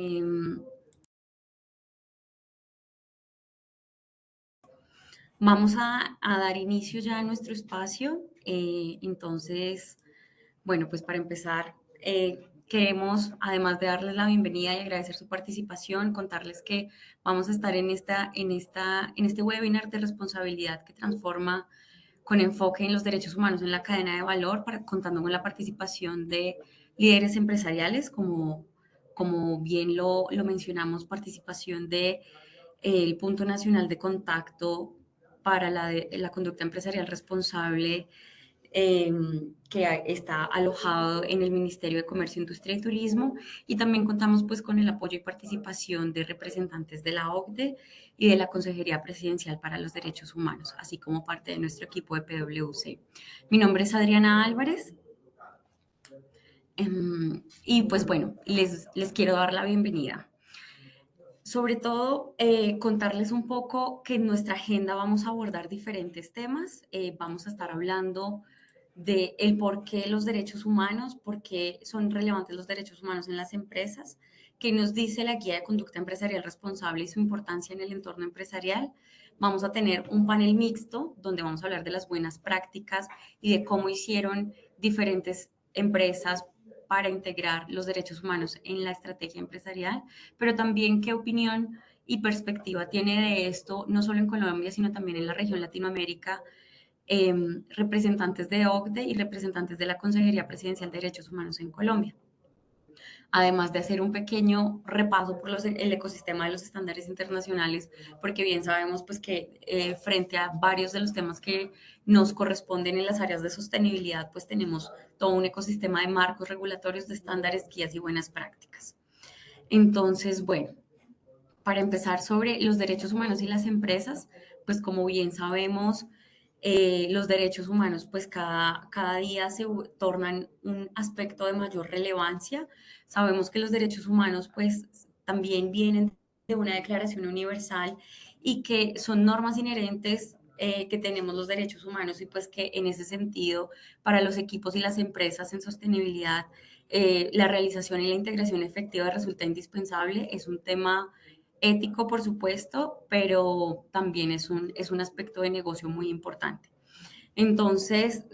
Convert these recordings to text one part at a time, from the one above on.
Em, Vamos a dar inicio ya a nuestro espacio. Entonces, bueno, pues para empezar, queremos, además de darles la bienvenida y agradecer su participación, contarles que vamos a estar en este webinar de responsabilidad que transforma con enfoque en los derechos humanos en la cadena de valor, contando con la participación de líderes empresariales, como bien lo mencionamos, participación de el Punto Nacional de Contacto para la Conducta Empresarial Responsable, eh, que está alojado en el Ministerio de Comercio, Industria y Turismo, y también contamos pues con el apoyo y participación de representantes de la OCDE y de la Consejería Presidencial para los Derechos Humanos, así como parte de nuestro equipo de PwC. Mi nombre es Adriana Álvarez. Y pues bueno, les quiero dar la bienvenida. Sobre todo, contarles un poco que en nuestra agenda vamos a abordar diferentes temas. Vamos a estar hablando de el por qué los derechos humanos, por qué son relevantes los derechos humanos en las empresas, qué nos dice la guía de conducta empresarial responsable y su importancia en el entorno empresarial. Vamos a tener un panel mixto donde vamos a hablar de las buenas prácticas y de cómo hicieron diferentes empresas para integrar los derechos humanos en la estrategia empresarial, pero también qué opinión y perspectiva tiene de esto, no solo en Colombia, sino también en la región Latinoamérica, representantes de OCDE y representantes de la Consejería Presidencial de Derechos Humanos en Colombia. Además de hacer un pequeño repaso por el ecosistema de los estándares internacionales, porque bien sabemos pues que frente a varios de los temas que nos corresponden en las áreas de sostenibilidad, pues tenemos todo un ecosistema de marcos regulatorios, de estándares, guías y buenas prácticas. Entonces, bueno, para empezar sobre los derechos humanos y las empresas, pues como bien sabemos, los derechos humanos pues cada día se tornan un aspecto de mayor relevancia. Sabemos que los derechos humanos pues también vienen de una declaración universal y que son normas inherentes que tenemos los derechos humanos y pues que en ese sentido para los equipos y las empresas en sostenibilidad la realización y la integración efectiva resulta indispensable. Es un tema ético, por supuesto, pero también es un aspecto de negocio muy importante. Entonces,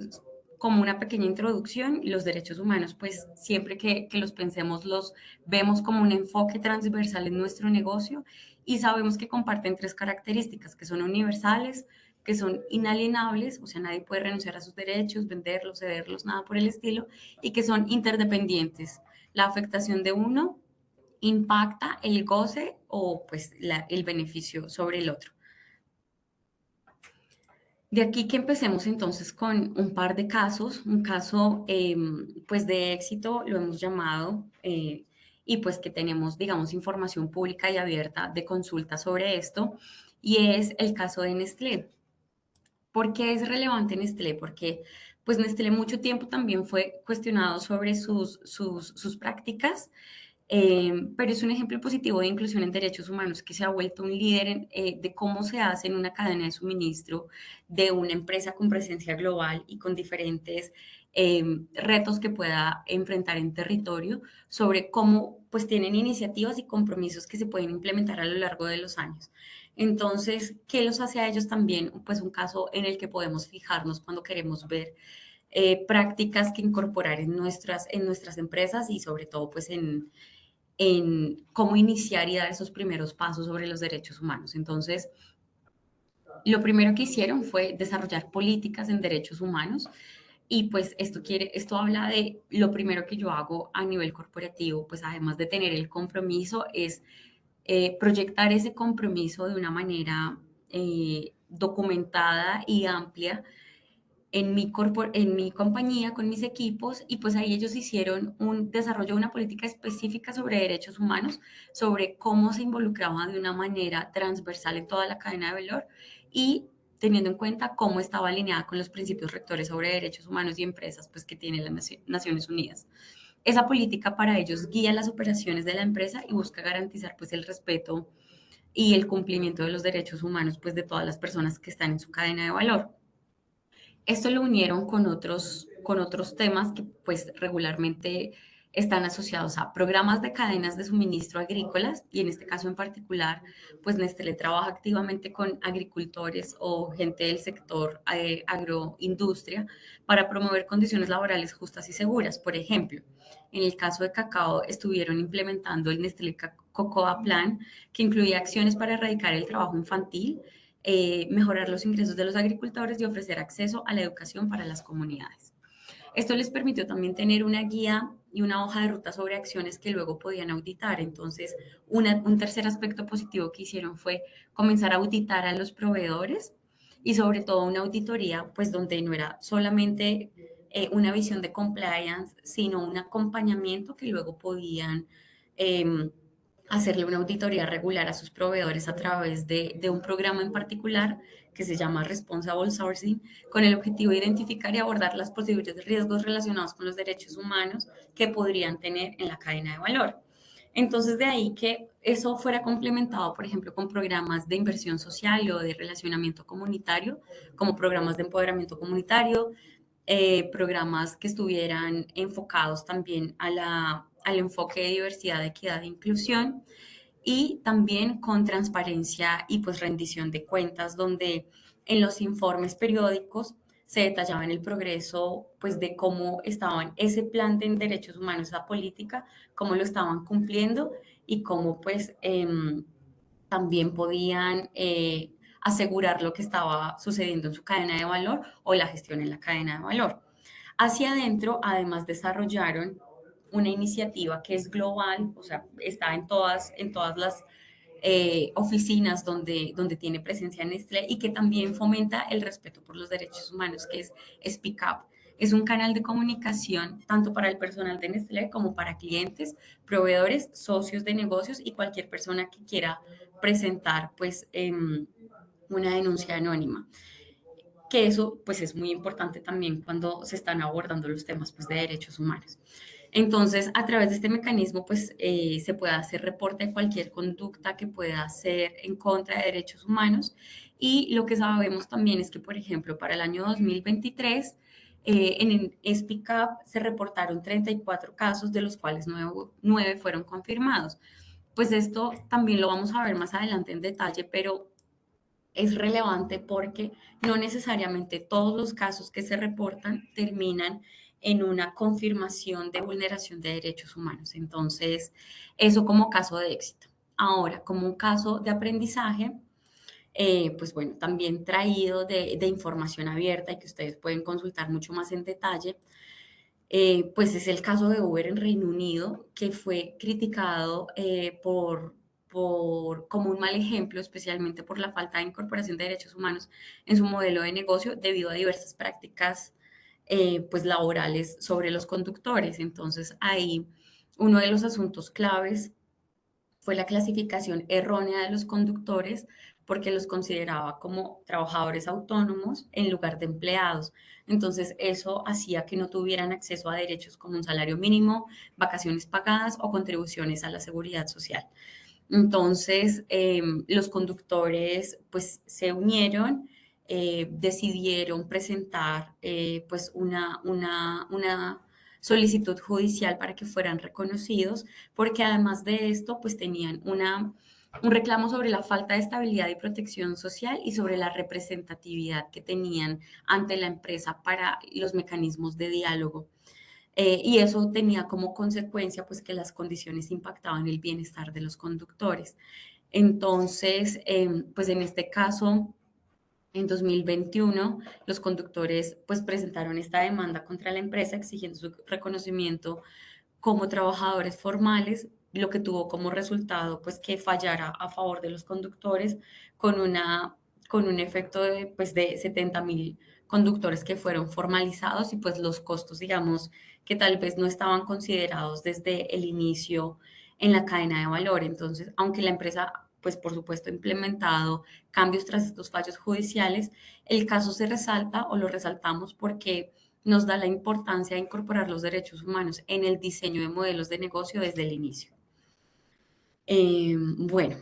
como una pequeña introducción, los derechos humanos, pues siempre que los pensemos, los vemos como un enfoque transversal en nuestro negocio y sabemos que comparten tres características, que son universales, que son inalienables, o sea, nadie puede renunciar a sus derechos, venderlos, cederlos, nada por el estilo, y que son interdependientes. La afectación de uno impacta el goce o pues el beneficio sobre el otro. De aquí que empecemos entonces con un par de casos, un caso pues de éxito lo hemos llamado y pues que tenemos digamos información pública y abierta de consulta sobre esto y es el caso de Nestlé. ¿Por qué es relevante Nestlé? Porque pues Nestlé mucho tiempo también fue cuestionado sobre sus prácticas, pero es un ejemplo positivo de inclusión en derechos humanos que se ha vuelto un líder de cómo se hace en una cadena de suministro de una empresa con presencia global y con diferentes retos que pueda enfrentar en territorio sobre cómo pues tienen iniciativas y compromisos que se pueden implementar a lo largo de los años. Entonces, ¿qué los hace a ellos también? Pues un caso en el que podemos fijarnos cuando queremos ver prácticas que incorporar en nuestras empresas y sobre todo pues en cómo iniciar y dar esos primeros pasos sobre los derechos humanos. Entonces, lo primero que hicieron fue desarrollar políticas en derechos humanos y pues esto habla de lo primero que yo hago a nivel corporativo, pues además de tener el compromiso, es proyectar ese compromiso de una manera documentada y amplia en mi compañía, con mis equipos, y pues ahí ellos hicieron un desarrollo de una política específica sobre derechos humanos, sobre cómo se involucraba de una manera transversal en toda la cadena de valor y teniendo en cuenta cómo estaba alineada con los principios rectores sobre derechos humanos y empresas pues, que tienen las Naciones Unidas. Esa política para ellos guía las operaciones de la empresa y busca garantizar pues, el respeto y el cumplimiento de los derechos humanos pues, de todas las personas que están en su cadena de valor. Esto lo unieron con otros temas que pues regularmente están asociados a programas de cadenas de suministro agrícolas y en este caso en particular, pues Nestlé trabaja activamente con agricultores o gente del sector agroindustria para promover condiciones laborales justas y seguras. Por ejemplo, en el caso de cacao, estuvieron implementando el Nestlé Cocoa Plan, que incluía acciones para erradicar el trabajo infantil, mejorar los ingresos de los agricultores y ofrecer acceso a la educación para las comunidades. Esto les permitió también tener una guía y una hoja de ruta sobre acciones que luego podían auditar. Entonces, un tercer aspecto positivo que hicieron fue comenzar a auditar a los proveedores y sobre todo una auditoría, pues donde no era solamente una visión de compliance, sino un acompañamiento que luego podían eh, hacerle una auditoría regular a sus proveedores a través de un programa en particular que se llama Responsible Sourcing, con el objetivo de identificar y abordar los posibles riesgos relacionados con los derechos humanos que podrían tener en la cadena de valor. Entonces, de ahí que eso fuera complementado, por ejemplo, con programas de inversión social o de relacionamiento comunitario, como programas de empoderamiento comunitario, programas que estuvieran enfocados también al enfoque de diversidad, equidad e inclusión y también con transparencia y pues rendición de cuentas, donde en los informes periódicos se detallaba en el progreso pues de cómo estaban ese plan de derechos humanos, esa política, cómo lo estaban cumpliendo y cómo pues también podían asegurar lo que estaba sucediendo en su cadena de valor o la gestión en la cadena de valor. Hacia adentro, además, desarrollaron una iniciativa que es global, o sea, está en todas las oficinas donde tiene presencia Nestlé y que también fomenta el respeto por los derechos humanos, que es Speak Up. Es un canal de comunicación tanto para el personal de Nestlé como para clientes, proveedores, socios de negocios y cualquier persona que quiera presentar pues una denuncia anónima, que eso pues es muy importante también cuando se están abordando los temas pues de derechos humanos. Entonces, a través de este mecanismo, pues se puede hacer reporte de cualquier conducta que pueda hacer en contra de derechos humanos. Y lo que sabemos también es que, por ejemplo, para el año 2023, en el Speak Up se reportaron 34 casos, de los cuales 9 fueron confirmados. Pues esto también lo vamos a ver más adelante en detalle, pero es relevante porque no necesariamente todos los casos que se reportan terminan en una confirmación de vulneración de derechos humanos. Entonces, eso como caso de éxito. Ahora, como un caso de aprendizaje, pues bueno, también traído de información abierta y que ustedes pueden consultar mucho más en detalle, pues es el caso de Uber en Reino Unido, que fue criticado como un mal ejemplo, especialmente por la falta de incorporación de derechos humanos en su modelo de negocio debido a diversas prácticas pues laborales sobre los conductores. Entonces, ahí uno de los asuntos claves fue la clasificación errónea de los conductores porque los consideraba como trabajadores autónomos en lugar de empleados. Entonces, eso hacía que no tuvieran acceso a derechos como un salario mínimo, vacaciones pagadas o contribuciones a la seguridad social. Entonces, los conductores pues se unieron, decidieron presentar pues una solicitud judicial para que fueran reconocidos, porque además de esto pues tenían un reclamo sobre la falta de estabilidad y protección social y sobre la representatividad que tenían ante la empresa para los mecanismos de diálogo. Y eso tenía como consecuencia pues que las condiciones impactaban el bienestar de los conductores. Entonces, pues en este caso, en 2021, los conductores pues presentaron esta demanda contra la empresa exigiendo su reconocimiento como trabajadores formales, lo que tuvo como resultado pues que fallara a favor de los conductores con con un efecto de, pues, de 70.000 conductores que fueron formalizados y pues los costos, digamos, que tal vez no estaban considerados desde el inicio en la cadena de valor. Entonces, aunque la empresa, pues por supuesto, ha implementado cambios tras estos fallos judiciales, el caso se resalta o lo resaltamos porque nos da la importancia de incorporar los derechos humanos en el diseño de modelos de negocio desde el inicio. Bueno,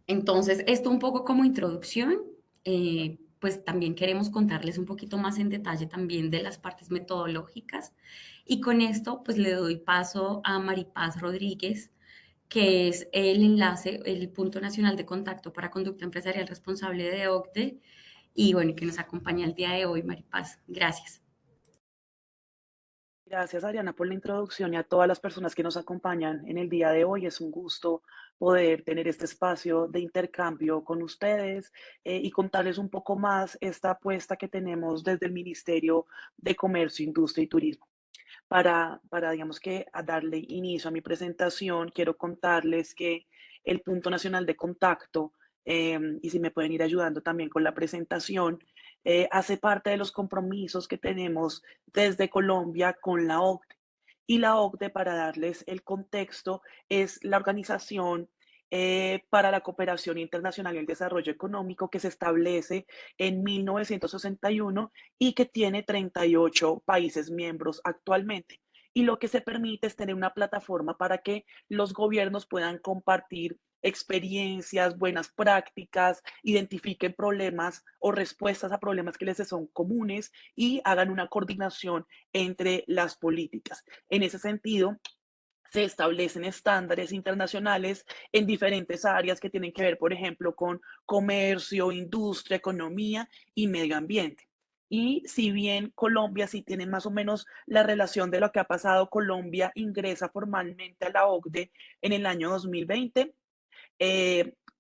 entonces esto un poco como introducción. pues también queremos contarles un poquito más en detalle también de las partes metodológicas. Y con esto, pues le doy paso a Maripaz Rodríguez, que es el enlace, el punto nacional de contacto para conducta empresarial responsable de OCDE, y bueno, que nos acompaña el día de hoy, Maripaz. Gracias. Gracias, Ariana, por la introducción y a todas las personas que nos acompañan en el día de hoy. Es un gusto poder tener este espacio de intercambio con ustedes y contarles un poco más esta apuesta que tenemos desde el Ministerio de Comercio, Industria y Turismo. Digamos que, a darle inicio a mi presentación, quiero contarles que el Punto Nacional de Contacto, y si me pueden ir ayudando también con la presentación, hace parte de los compromisos que tenemos desde Colombia con la OCDE. Y la OCDE, para darles el contexto, es la Organización para la Cooperación Internacional y el Desarrollo Económico que se establece en 1961 y que tiene 38 países miembros actualmente. Y lo que se permite es tener una plataforma para que los gobiernos puedan compartir experiencias, buenas prácticas, identifiquen problemas o respuestas a problemas que les son comunes y hagan una coordinación entre las políticas. En ese sentido, se establecen estándares internacionales en diferentes áreas que tienen que ver, por ejemplo, con comercio, industria, economía y medio ambiente. Y si bien Colombia sí tiene más o menos la relación de lo que ha pasado, Colombia ingresa formalmente a la OCDE en el año 2020.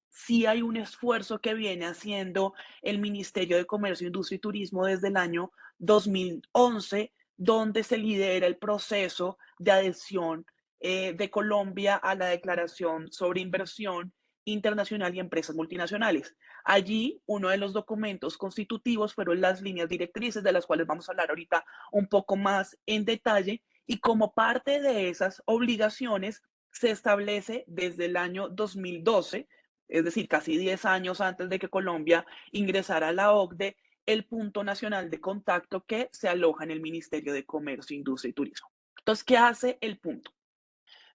Sí hay un esfuerzo que viene haciendo el Ministerio de Comercio, Industria y Turismo desde el año 2011, donde se lidera el proceso de adhesión de Colombia a la Declaración sobre Inversión Internacional y Empresas Multinacionales. Allí, uno de los documentos constitutivos fueron las líneas directrices, de las cuales vamos a hablar ahorita un poco más en detalle, y como parte de esas obligaciones se establece desde el año 2012, es decir, casi 10 años antes de que Colombia ingresara a la OCDE, el punto nacional de contacto que se aloja en el Ministerio de Comercio, Industria y Turismo. Entonces, ¿qué hace el punto?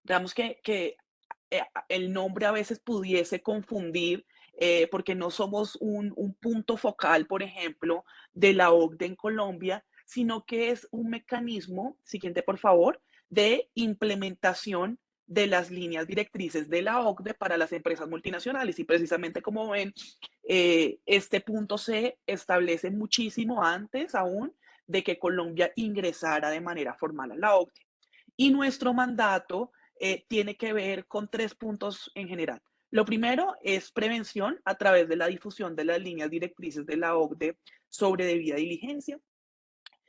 Digamos el nombre a veces pudiese confundir porque no somos un punto focal, por ejemplo, de la OCDE en Colombia, sino que es un mecanismo, siguiente por favor, de implementación de las líneas directrices de la OCDE para las empresas multinacionales. Y precisamente como ven, este punto se establece muchísimo antes aún de que Colombia ingresara de manera formal a la OCDE. Y nuestro mandato tiene que ver con tres puntos en general. Lo primero es prevención a través de la difusión de las líneas directrices de la OCDE sobre debida diligencia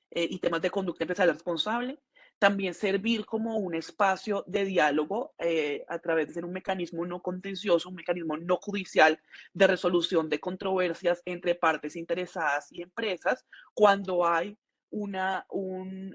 y temas de conducta empresarial responsable. También servir como un espacio de diálogo a través de ser un mecanismo no contencioso, un mecanismo no judicial de resolución de controversias entre partes interesadas y empresas cuando hay un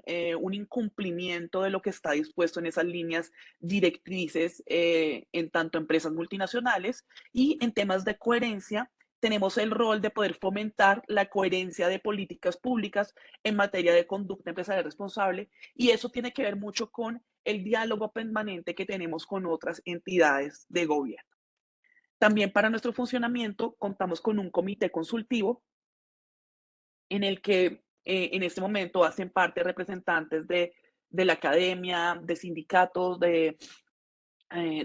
incumplimiento de lo que está dispuesto en esas líneas directrices en tanto empresas multinacionales y en temas de coherencia. Tenemos el rol de poder fomentar la coherencia de políticas públicas en materia de conducta empresarial responsable y eso tiene que ver mucho con el diálogo permanente que tenemos con otras entidades de gobierno. También para nuestro funcionamiento contamos con un comité consultivo en el que en este momento hacen parte representantes de la academia, de sindicatos, de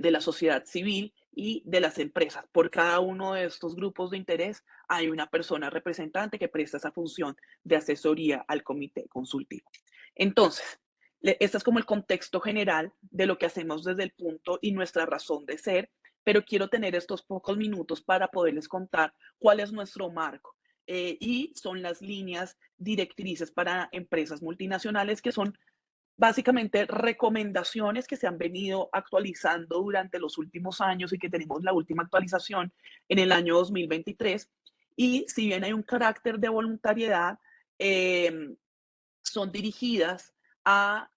la sociedad civil y de las empresas. Por cada uno de estos grupos de interés hay una persona representante que presta esa función de asesoría al comité consultivo. Entonces, este es como el contexto general de lo que hacemos desde el punto y nuestra razón de ser, pero quiero tener estos pocos minutos para poderles contar cuál es nuestro marco. Y son las líneas directrices para empresas multinacionales que son básicamente recomendaciones que se han venido actualizando durante los últimos años y que tenemos la última actualización en el año 2023. Y si bien hay un carácter de voluntariedad, eh, son dirigidas a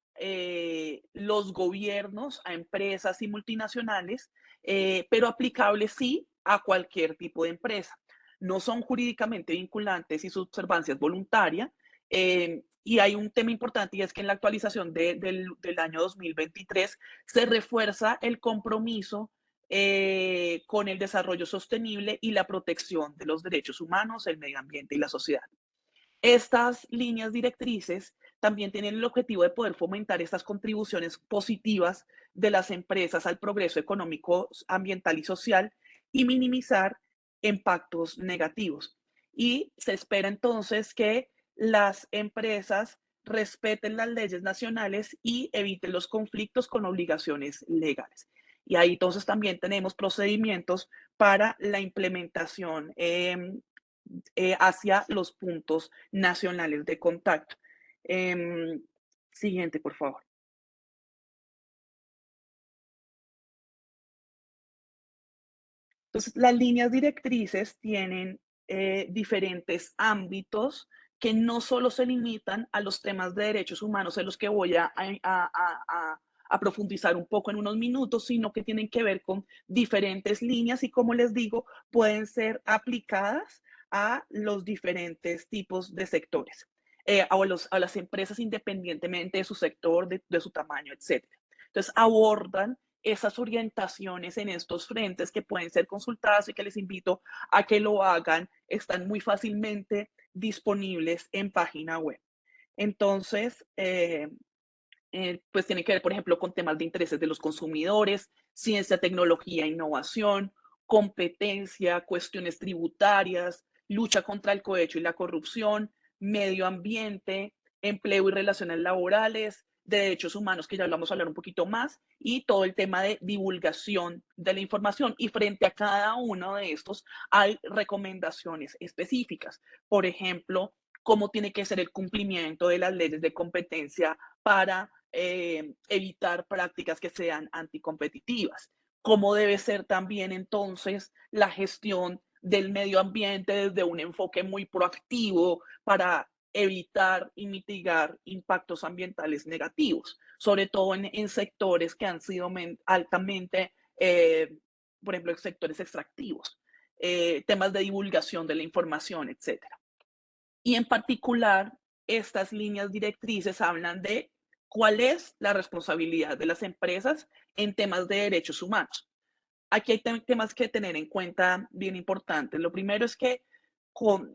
los gobiernos, a empresas y multinacionales, pero aplicables sí a cualquier tipo de empresa. No son jurídicamente vinculantes y su observancia es voluntaria. Y hay un tema importante y es que en la actualización del año 2023 se refuerza el compromiso con el desarrollo sostenible y la protección de los derechos humanos, el medio ambiente y la sociedad. Estas líneas directrices también tienen el objetivo de poder fomentar estas contribuciones positivas de las empresas al progreso económico, ambiental y social y minimizar impactos negativos. Y se espera entonces que las empresas respeten las leyes nacionales y eviten los conflictos con obligaciones legales. Y ahí entonces también tenemos procedimientos para la implementación hacia los puntos nacionales de contacto. Em, Siguiente, por favor. Entonces, las líneas directrices tienen diferentes ámbitos que no solo se limitan a los temas de derechos humanos en los que voy a profundizar un poco en unos minutos, sino que tienen que ver con diferentes líneas y, como les digo, pueden ser aplicadas a los diferentes tipos de sectores, a las empresas independientemente de su sector, de su tamaño, etcétera. Entonces, abordan esas orientaciones en estos frentes que pueden ser consultadas y que les invito a que lo hagan, están muy fácilmente disponibles en página web. Entonces, pues tiene que ver, por ejemplo, con temas de intereses de los consumidores, ciencia, tecnología, innovación, competencia, cuestiones tributarias, lucha contra el cohecho y la corrupción, medio ambiente, empleo y relaciones laborales, de derechos humanos, que ya lo vamos a hablar un poquito más, y todo el tema de divulgación de la información. Y frente a cada uno de estos hay recomendaciones específicas. Por ejemplo, cómo tiene que ser el cumplimiento de las leyes de competencia para evitar prácticas que sean anticompetitivas. ¿Cómo debe ser también entonces la gestión del medio ambiente desde un enfoque muy proactivo para evitar y mitigar impactos ambientales negativos, sobre todo en sectores que han sido altamente, por ejemplo, en sectores extractivos, temas de divulgación de la información, etcétera? Y en particular, estas líneas directrices hablan de cuál es la responsabilidad de las empresas en temas de derechos humanos. Aquí hay temas que tener en cuenta bien importantes. Lo primero es que con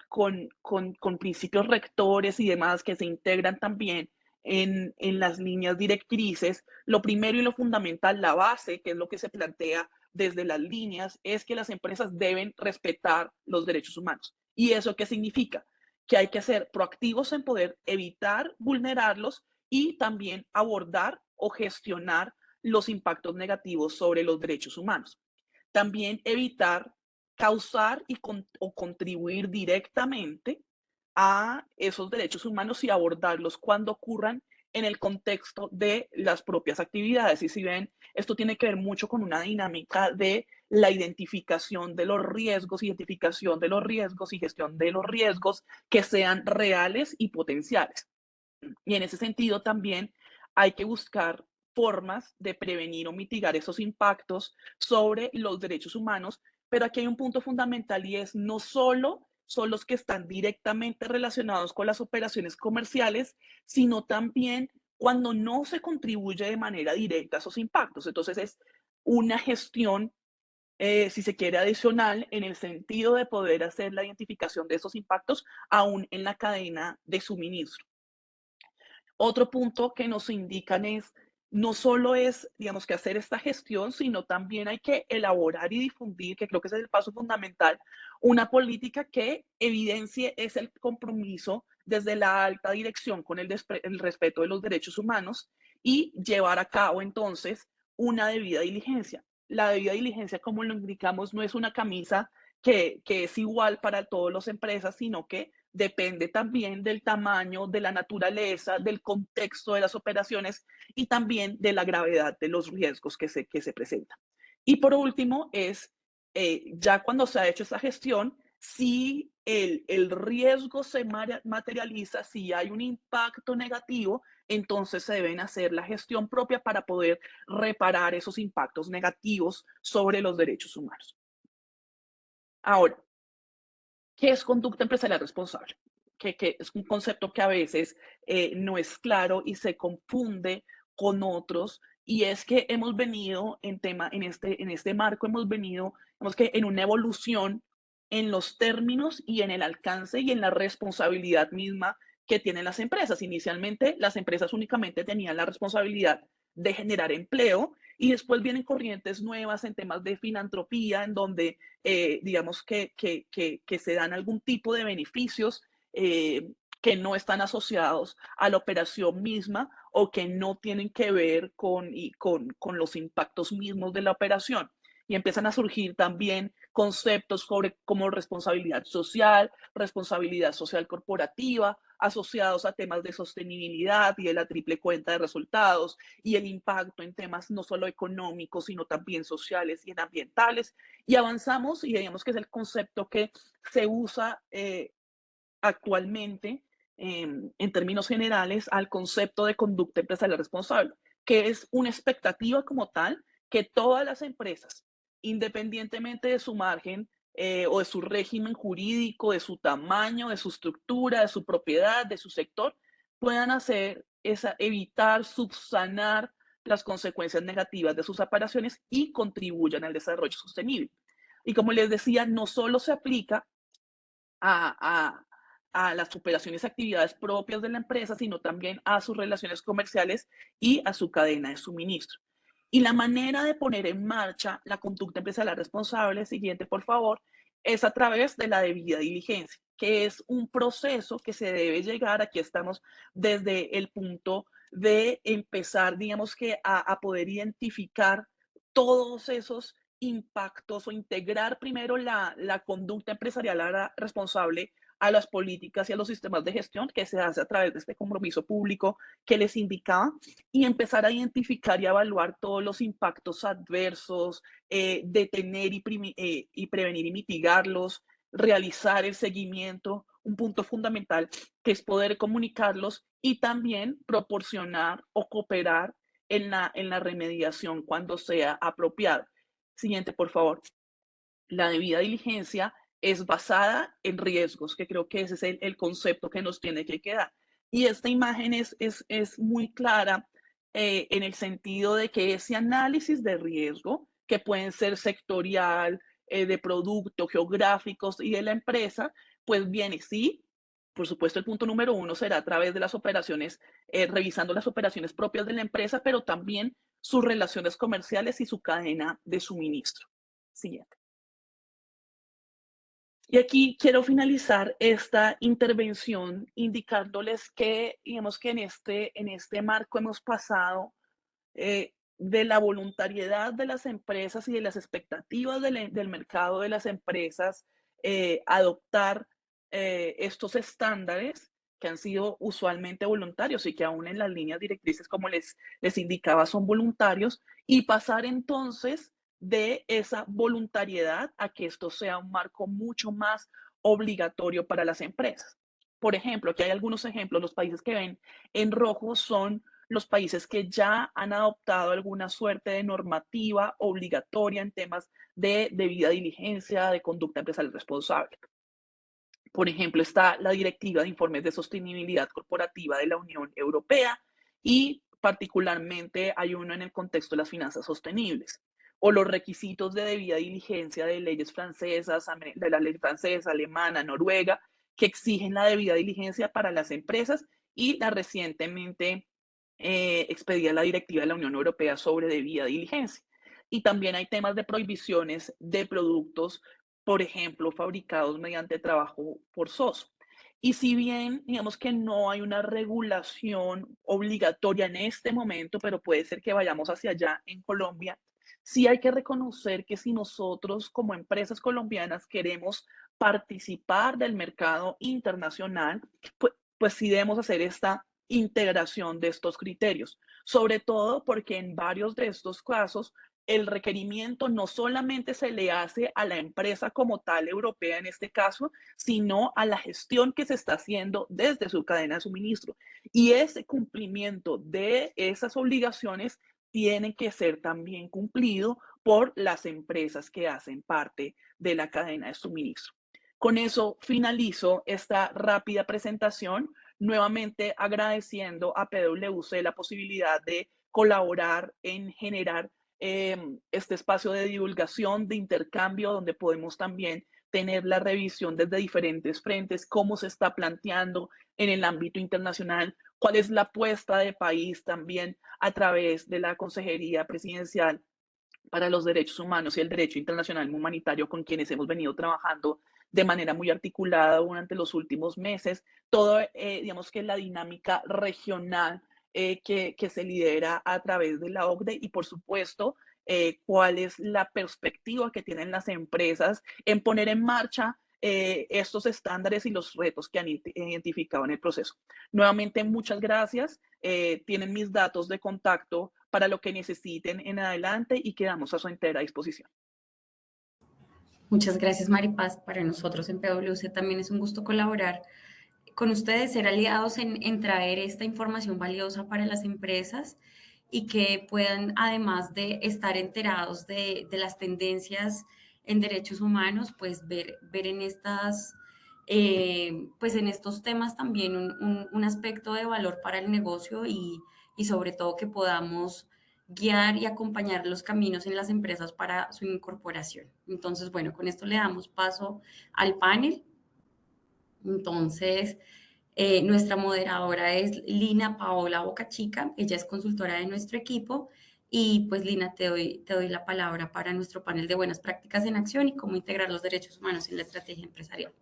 principios rectores y demás que se integran también en las líneas directrices, lo primero y lo fundamental, la base, que es lo que se plantea desde las líneas, es que las empresas deben respetar los derechos humanos. ¿Y eso qué significa? Que hay que ser proactivos en poder evitar vulnerarlos y también abordar o gestionar los impactos negativos sobre los derechos humanos. También evitar causar o contribuir directamente a esos derechos humanos y abordarlos cuando ocurran en el contexto de las propias actividades. Y si ven, esto tiene que ver mucho con una dinámica de la identificación de los riesgos, identificación de los riesgos y gestión de los riesgos que sean reales y potenciales. Y en ese sentido también hay que buscar formas de prevenir o mitigar esos impactos sobre los derechos humanos, pero aquí hay un punto fundamental y es no solo son los que están directamente relacionados con las operaciones comerciales, sino también cuando no se contribuye de manera directa a esos impactos. Entonces es una gestión, si se quiere, adicional en el sentido de poder hacer la identificación de esos impactos aún en la cadena de suministro. Otro punto que nos indican es, no solo es, digamos, que hacer esta gestión, sino también hay que elaborar y difundir, que creo que ese es el paso fundamental, una política que evidencie es el compromiso desde la alta dirección con el respeto de los derechos humanos y llevar a cabo entonces una debida diligencia. La debida diligencia, como lo indicamos, no es una camisa que es igual para todas las empresas, sino que depende también del tamaño, de la naturaleza, del contexto de las operaciones y también de la gravedad de los riesgos que se presentan. Y por último, es ya cuando se ha hecho esa gestión, si el riesgo se materializa, si hay un impacto negativo, entonces se deben hacer la gestión propia para poder reparar esos impactos negativos sobre los derechos humanos. Ahora, ¿qué es conducta empresarial responsable? Que es un concepto que a veces no es claro y se confunde con otros y es que hemos venido en este marco, hemos venido, digamos que en una evolución en los términos y en el alcance y en la responsabilidad misma que tienen las empresas. Inicialmente, las empresas únicamente tenían la responsabilidad de generar empleo y después vienen corrientes nuevas en temas de filantropía, en donde digamos que se dan algún tipo de beneficios que no están asociados a la operación misma o que no tienen que ver con los impactos mismos de la operación. Y empiezan a surgir también conceptos sobre como responsabilidad social corporativa, asociados a temas de sostenibilidad y de la triple cuenta de resultados y el impacto en temas no solo económicos, sino también sociales y ambientales. Y avanzamos y digamos que es el concepto que se usa actualmente, en términos generales, al concepto de conducta empresarial responsable, que es una expectativa como tal que todas las empresas, independientemente de su margen o de su régimen jurídico, de su tamaño, de su estructura, de su propiedad, de su sector, puedan hacer esa, evitar, subsanar las consecuencias negativas de sus operaciones y contribuyan al desarrollo sostenible. Y como les decía, no solo se aplica a, a, a las operaciones y actividades propias de la empresa, sino también a sus relaciones comerciales y a su cadena de suministro. Y la manera de poner en marcha la conducta empresarial responsable, siguiente por favor, es a través de la debida diligencia, que es un proceso que se debe llegar, aquí estamos desde el punto de empezar, digamos que a poder identificar todos esos impactos o integrar primero la conducta empresarial responsable a las políticas y a los sistemas de gestión que se hace a través de este compromiso público que les indicaba y empezar a identificar y a evaluar todos los impactos adversos, detener y prevenir y mitigarlos, realizar el seguimiento, un punto fundamental que es poder comunicarlos y también proporcionar o cooperar en la remediación cuando sea apropiado. Siguiente, por favor. La debida diligencia es basada en riesgos, que creo que ese es el concepto que nos tiene que quedar. Y esta imagen es muy clara en el sentido de que ese análisis de riesgo, que pueden ser sectorial, de producto, geográficos y de la empresa, pues viene, sí, por supuesto, el punto número uno será a través de las operaciones, revisando las operaciones propias de la empresa, pero también sus relaciones comerciales y su cadena de suministro. Siguiente. Y aquí quiero finalizar esta intervención indicándoles que, digamos que en este marco hemos pasado de la voluntariedad de las empresas y de las expectativas del mercado de las empresas, adoptar estos estándares que han sido usualmente voluntarios y que aún en las líneas directrices, como les indicaba, son voluntarios, y pasar entonces de esa voluntariedad a que esto sea un marco mucho más obligatorio para las empresas. Por ejemplo, aquí hay algunos ejemplos, los países que ven en rojo son los países que ya han adoptado alguna suerte de normativa obligatoria en temas de debida diligencia, de conducta empresarial responsable. Por ejemplo, está la Directiva de Informes de Sostenibilidad Corporativa de la Unión Europea y particularmente hay uno en el contexto de las finanzas sostenibles o los requisitos de debida diligencia de leyes francesas, de la ley francesa, alemana, noruega, que exigen la debida diligencia para las empresas y la recientemente expedida la Directiva de la Unión Europea sobre debida diligencia. Y también hay temas de prohibiciones de productos, por ejemplo, fabricados mediante trabajo forzoso. Y si bien, digamos que no hay una regulación obligatoria en este momento, pero puede ser que vayamos hacia allá en Colombia, sí hay que reconocer que si nosotros como empresas colombianas queremos participar del mercado internacional, pues sí debemos hacer esta integración de estos criterios, sobre todo porque en varios de estos casos el requerimiento no solamente se le hace a la empresa como tal europea en este caso, sino a la gestión que se está haciendo desde su cadena de suministro. Y ese cumplimiento de esas obligaciones tiene que ser también cumplido por las empresas que hacen parte de la cadena de suministro. Con eso finalizo esta rápida presentación, nuevamente agradeciendo a PwC la posibilidad de colaborar en generar este espacio de divulgación, de intercambio, donde podemos también tener la revisión desde diferentes frentes, cómo se está planteando en el ámbito internacional, cuál es la apuesta de país también a través de la Consejería Presidencial para los Derechos Humanos y el Derecho Internacional Humanitario, con quienes hemos venido trabajando de manera muy articulada durante los últimos meses. Todo, digamos que la dinámica regional que se lidera a través de la OCDE y, por supuesto, cuál es la perspectiva que tienen las empresas en poner en marcha estos estándares y los retos que han identificado en el proceso. Nuevamente, muchas gracias. Tienen mis datos de contacto para lo que necesiten en adelante y quedamos a su entera disposición. Muchas gracias, Maripaz. Para nosotros en PwC también es un gusto colaborar con ustedes, ser aliados en traer esta información valiosa para las empresas y que puedan, además de estar enterados de las tendencias en derechos humanos, pues ver en estas, pues en estos temas también un aspecto de valor para el negocio y sobre todo que podamos guiar y acompañar los caminos en las empresas para su incorporación. Entonces, bueno, con esto le damos paso al panel. Entonces, nuestra moderadora es Lina Paola Bocachica, ella es consultora de nuestro equipo y pues Lina, te doy la palabra para nuestro panel de buenas prácticas en acción y cómo integrar los derechos humanos en la estrategia empresarial.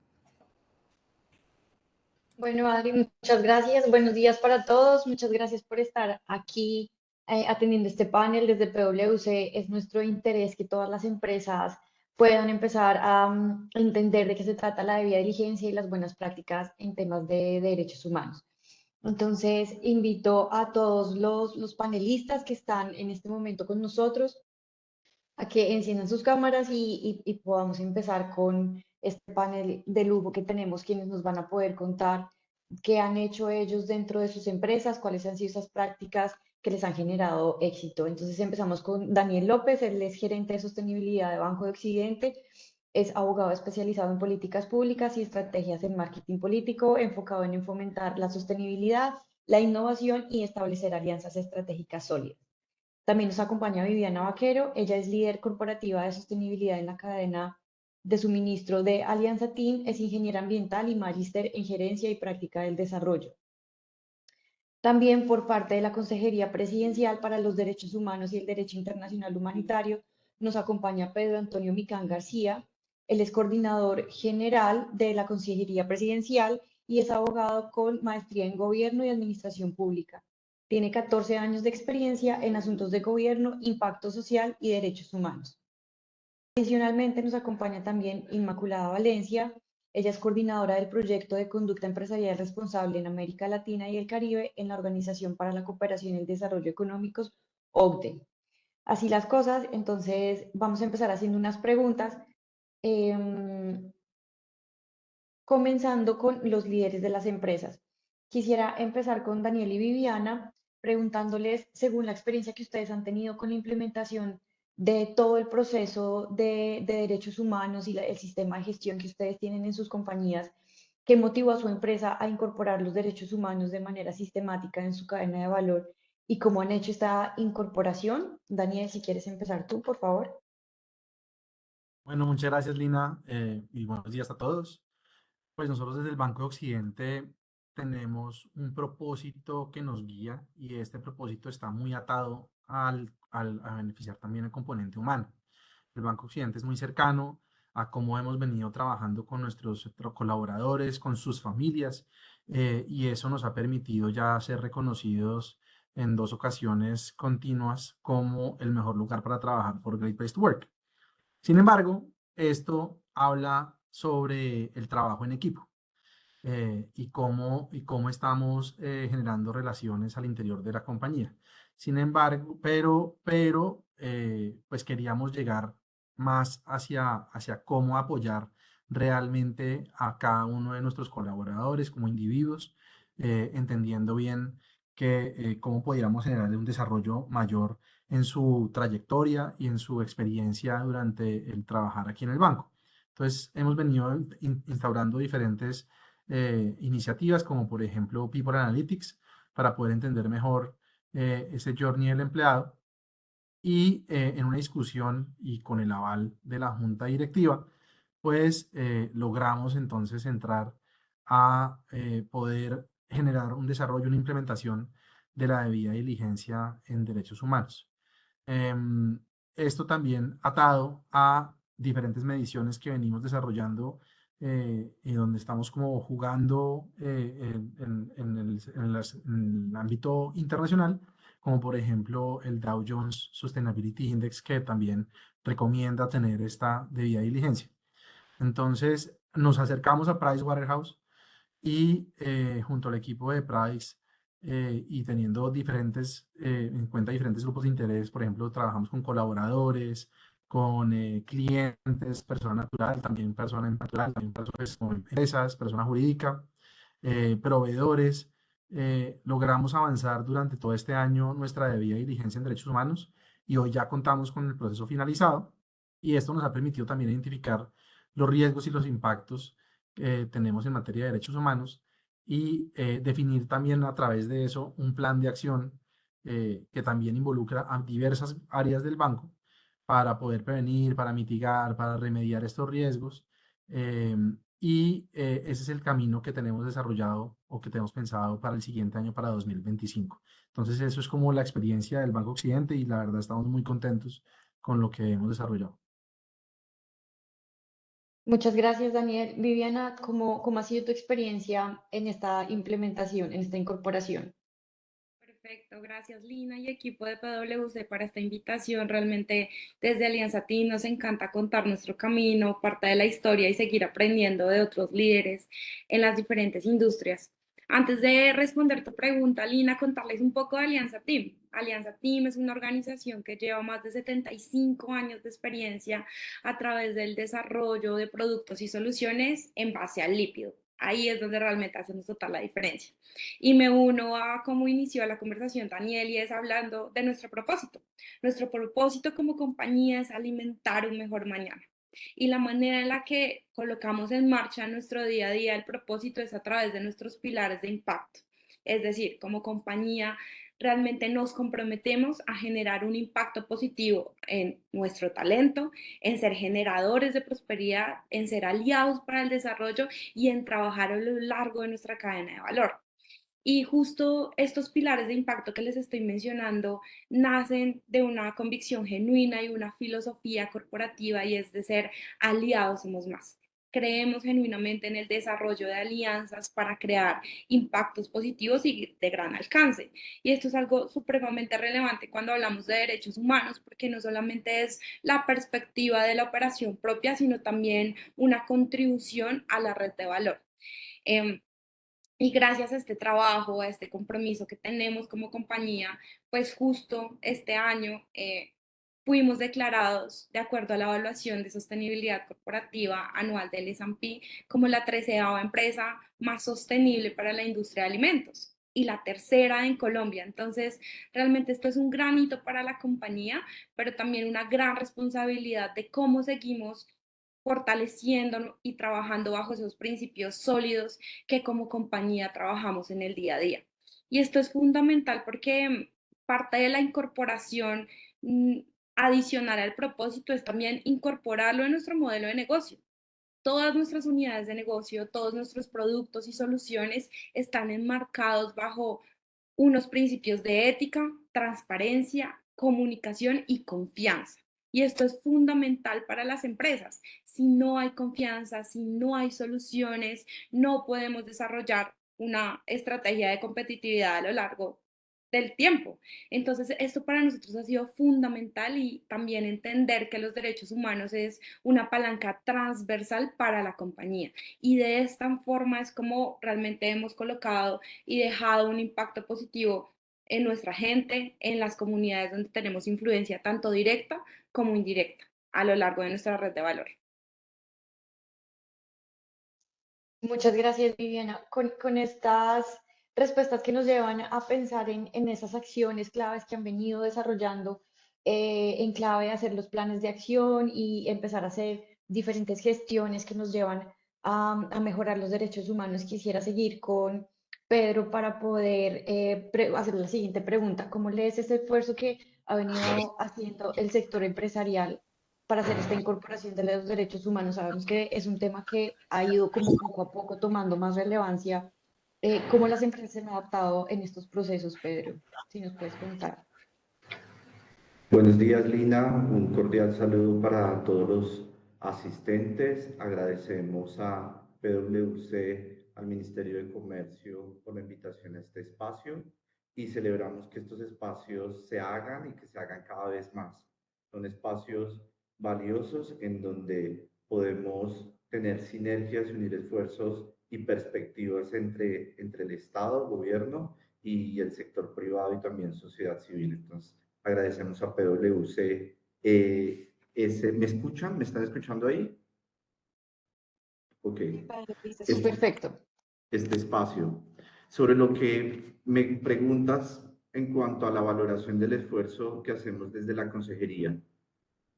Bueno, Adri, muchas gracias. Buenos días para todos. Muchas gracias por estar aquí atendiendo este panel desde PwC. Es nuestro interés que todas las empresas puedan empezar a entender de qué se trata la debida diligencia y las buenas prácticas en temas de derechos humanos. Entonces, invito a todos los panelistas que están en este momento con nosotros a que enciendan sus cámaras y podamos empezar con este panel de lujo que tenemos, quienes nos van a poder contar qué han hecho ellos dentro de sus empresas, cuáles han sido esas prácticas que les han generado éxito. Entonces empezamos con Daniel López, él es gerente de sostenibilidad de Banco de Occidente, es abogado especializado en políticas públicas y estrategias en marketing político, enfocado en fomentar la sostenibilidad, la innovación y establecer alianzas estratégicas sólidas. También nos acompaña Viviana Vaquero, ella es líder corporativa de sostenibilidad en la cadena de suministro de Alianza Team, es ingeniera ambiental y magíster en gerencia y práctica del desarrollo. También por parte de la Consejería Presidencial para los Derechos Humanos y el Derecho Internacional Humanitario nos acompaña Pedro Antonio Micán García, él es coordinador general de la Consejería Presidencial y es abogado con maestría en Gobierno y Administración Pública. Tiene 14 años de experiencia en asuntos de gobierno, impacto social y derechos humanos. Adicionalmente nos acompaña también Inmaculada Valencia. Ella es coordinadora del proyecto de conducta empresarial responsable en América Latina y el Caribe en la Organización para la Cooperación y el Desarrollo Económicos, OCDE. Así las cosas, entonces vamos a empezar haciendo unas preguntas, comenzando con los líderes de las empresas. Quisiera empezar con Daniel y Viviana preguntándoles, según la experiencia que ustedes han tenido con la implementación de todo el proceso de derechos humanos y el sistema de gestión que ustedes tienen en sus compañías, ¿qué motivó a su empresa a incorporar los derechos humanos de manera sistemática en su cadena de valor y cómo han hecho esta incorporación? Daniel, si quieres empezar tú, por favor. Bueno, muchas gracias, Lina, y buenos días a todos. Pues nosotros desde el Banco de Occidente tenemos un propósito que nos guía y este propósito está muy atado a beneficiar también el componente humano. El Banco de Occidente es muy cercano a cómo hemos venido trabajando con nuestros colaboradores, con sus familias, y eso nos ha permitido ya ser reconocidos en 2 ocasiones continuas como el mejor lugar para trabajar por Great Place to Work. Sin embargo, esto habla sobre el trabajo en equipo y cómo estamos generando relaciones al interior de la compañía. Sin embargo, pues queríamos llegar más hacia cómo apoyar realmente a cada uno de nuestros colaboradores como individuos, entendiendo bien cómo podíamos generarle un desarrollo mayor en su trayectoria y en su experiencia durante el trabajar aquí en el banco. Entonces, hemos venido instaurando diferentes iniciativas como por ejemplo People Analytics para poder entender mejor ese journey del empleado y en una discusión y con el aval de la junta directiva, pues logramos entonces entrar a poder generar un desarrollo, una implementación de la debida diligencia en derechos humanos. Em, Esto también atado a diferentes mediciones que venimos desarrollando y donde estamos como jugando en el ámbito internacional, como por ejemplo el Dow Jones Sustainability Index, que también recomienda tener esta debida diligencia. Entonces nos acercamos a Pricewaterhouse y junto al equipo de Price y teniendo en cuenta diferentes grupos de interés, por ejemplo, trabajamos con colaboradores, con clientes, persona natural, también persona natural, también personas como empresas, persona jurídica, proveedores. Logramos avanzar durante todo este año nuestra debida diligencia en derechos humanos y hoy ya contamos con el proceso finalizado y esto nos ha permitido también identificar los riesgos y los impactos que tenemos en materia de derechos humanos y definir también a través de eso un plan de acción que también involucra a diversas áreas del banco para poder prevenir, para mitigar, para remediar estos riesgos. Ese es el camino que tenemos desarrollado o que tenemos pensado para el siguiente año, para 2025. Entonces, eso es como la experiencia del Banco Occidente y la verdad estamos muy contentos con lo que hemos desarrollado. Muchas gracias, Daniel. Viviana, ¿cómo ha sido tu experiencia en esta implementación, en esta incorporación? Perfecto, gracias Lina y equipo de PwC para esta invitación. Realmente desde Alianza Team nos encanta contar nuestro camino, parte de la historia y seguir aprendiendo de otros líderes en las diferentes industrias. Antes de responder tu pregunta, Lina, contarles un poco de Alianza Team. Alianza Team es una organización que lleva más de 75 años de experiencia a través del desarrollo de productos y soluciones en base al lípido. Ahí es donde realmente hacemos total la diferencia. Y me uno a cómo inició la conversación Daniel y es hablando de nuestro propósito. Nuestro propósito como compañía es alimentar un mejor mañana. Y la manera en la que colocamos en marcha nuestro día a día el propósito es a través de nuestros pilares de impacto. Es decir, como compañía realmente nos comprometemos a generar un impacto positivo en nuestro talento, en ser generadores de prosperidad, en ser aliados para el desarrollo y en trabajar a lo largo de nuestra cadena de valor. Y justo estos pilares de impacto que les estoy mencionando nacen de una convicción genuina y una filosofía corporativa y es de ser aliados somos más. Creemos genuinamente en el desarrollo de alianzas para crear impactos positivos y de gran alcance. Y esto es algo supremamente relevante cuando hablamos de derechos humanos, porque no solamente es la perspectiva de la operación propia, sino también una contribución a la red de valor. Eh, y gracias a este trabajo, a este compromiso que tenemos como compañía, pues justo este año fuimos declarados, de acuerdo a la evaluación de sostenibilidad corporativa anual del S&P, como la 13ª empresa más sostenible para la industria de alimentos y la tercera en Colombia. Entonces, realmente esto es un gran hito para la compañía, pero también una gran responsabilidad de cómo seguimos fortaleciendo y trabajando bajo esos principios sólidos que como compañía trabajamos en el día a día. Y esto es fundamental porque parte de la incorporación adicional al propósito es también incorporarlo en nuestro modelo de negocio. Todas nuestras unidades de negocio, todos nuestros productos y soluciones están enmarcados bajo unos principios de ética, transparencia, comunicación y confianza. Y esto es fundamental para las empresas. Si no hay confianza, si no hay soluciones, no podemos desarrollar una estrategia de competitividad a lo largo del tiempo. Entonces, esto para nosotros ha sido fundamental y también entender que los derechos humanos es una palanca transversal para la compañía. Y de esta forma es como realmente hemos colocado y dejado un impacto positivo en nuestra gente, en las comunidades donde tenemos influencia tanto directa como indirecta a lo largo de nuestra red de valor. Muchas gracias, Viviana. Con estas respuestas que nos llevan a pensar en esas acciones claves que han venido desarrollando en clave de hacer los planes de acción y empezar a hacer diferentes gestiones que nos llevan a mejorar los derechos humanos, quisiera seguir con Pedro, para poder hacer la siguiente pregunta. ¿Cómo lees ese esfuerzo que ha venido haciendo el sector empresarial para hacer esta incorporación de los derechos humanos? Sabemos que es un tema que ha ido como poco a poco tomando más relevancia. ¿Cómo las empresas se han adaptado en estos procesos, Pedro? Si nos puedes contar. Buenos días, Lina. Un cordial saludo para todos los asistentes. Agradecemos a PwC, al Ministerio de Comercio, por la invitación a este espacio y celebramos que estos espacios se hagan y que se hagan cada vez más. Son espacios valiosos en donde podemos tener sinergias y unir esfuerzos y perspectivas entre el Estado, gobierno y el sector privado y también sociedad civil. Entonces, agradecemos a PwC. ¿Me escuchan? ¿Me están escuchando ahí? Ok. Pedro, dice, sí, Este, perfecto. este espacio. Sobre lo que me preguntas en cuanto a la valoración del esfuerzo que hacemos desde la consejería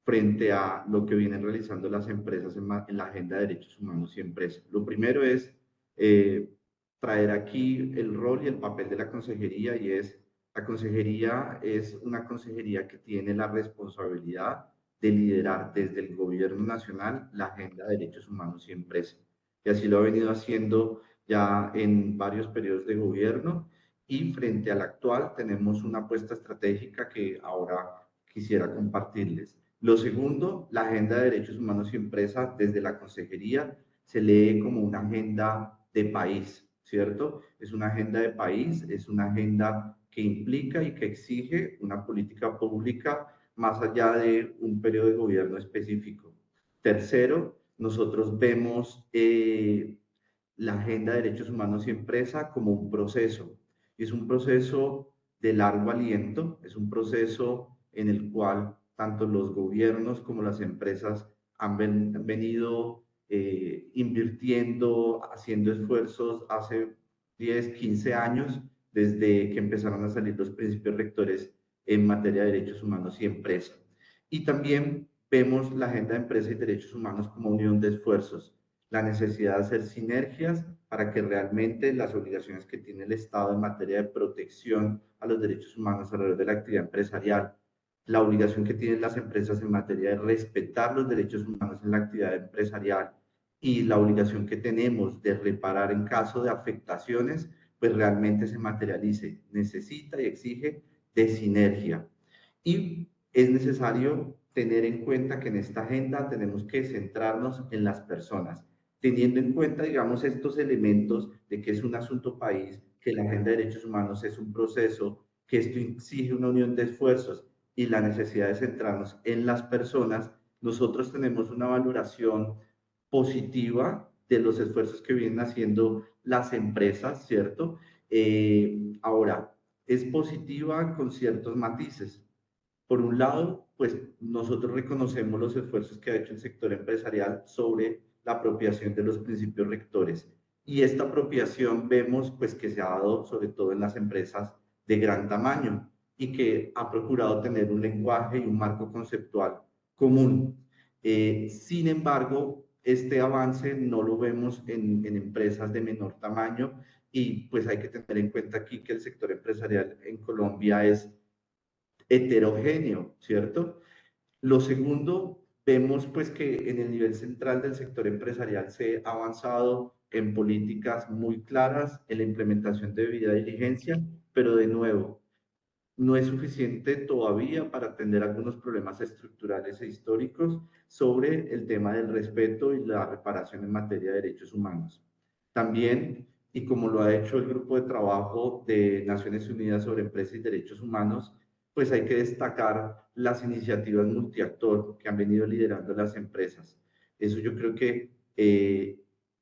frente a lo que vienen realizando las empresas en la agenda de derechos humanos y empresas. Lo primero es eh, traer aquí el rol y el papel de la consejería y es, la consejería es una consejería que tiene la responsabilidad de liderar desde el gobierno nacional la agenda de derechos humanos y empresas. Y así lo ha venido haciendo ya en varios periodos de gobierno y frente al actual tenemos una apuesta estratégica que ahora quisiera compartirles. Lo segundo, la Agenda de Derechos Humanos y Empresa desde la Consejería se lee como una agenda de país, ¿cierto? Es una agenda de país, es una agenda que implica y que exige una política pública más allá de un periodo de gobierno específico. Tercero, nosotros vemos la Agenda de Derechos Humanos y Empresa como un proceso. Y es un proceso de largo aliento, es un proceso en el cual tanto los gobiernos como las empresas han venido invirtiendo, haciendo esfuerzos hace 10, 15 años, desde que empezaron a salir los principios rectores en materia de derechos humanos y empresa. Y también vemos la Agenda de Empresa y Derechos Humanos como unión de esfuerzos, la necesidad de hacer sinergias para que realmente las obligaciones que tiene el Estado en materia de protección a los derechos humanos alrededor de la actividad empresarial, la obligación que tienen las empresas en materia de respetar los derechos humanos en la actividad empresarial y la obligación que tenemos de reparar en caso de afectaciones, pues realmente se materialice. Necesita y exige de sinergia. Y es necesario tener en cuenta que en esta agenda tenemos que centrarnos en las personas, teniendo en cuenta, digamos, estos elementos de que es un asunto país, que la agenda de derechos humanos es un proceso, que esto exige una unión de esfuerzos y la necesidad de centrarnos en las personas, nosotros tenemos una valoración positiva de los esfuerzos que vienen haciendo las empresas, ¿cierto? Ahora, es positiva con ciertos matices. Por un lado, pues nosotros reconocemos los esfuerzos que ha hecho el sector empresarial sobre la apropiación de los principios rectores. Y esta apropiación vemos pues que se ha dado sobre todo en las empresas de gran tamaño y que ha procurado tener un lenguaje y un marco conceptual común. Sin embargo, este avance no lo vemos en empresas de menor tamaño y pues hay que tener en cuenta aquí que el sector empresarial en Colombia es heterogéneo, ¿cierto? Lo segundo, vemos pues que en el nivel central del sector empresarial se ha avanzado en políticas muy claras en la implementación de debida diligencia, pero de nuevo, no es suficiente todavía para atender algunos problemas estructurales e históricos sobre el tema del respeto y la reparación en materia de derechos humanos. También, y como lo ha hecho el Grupo de Trabajo de Naciones Unidas sobre Empresas y Derechos Humanos, pues hay que destacar las iniciativas multiactor que han venido liderando las empresas. Eso yo creo que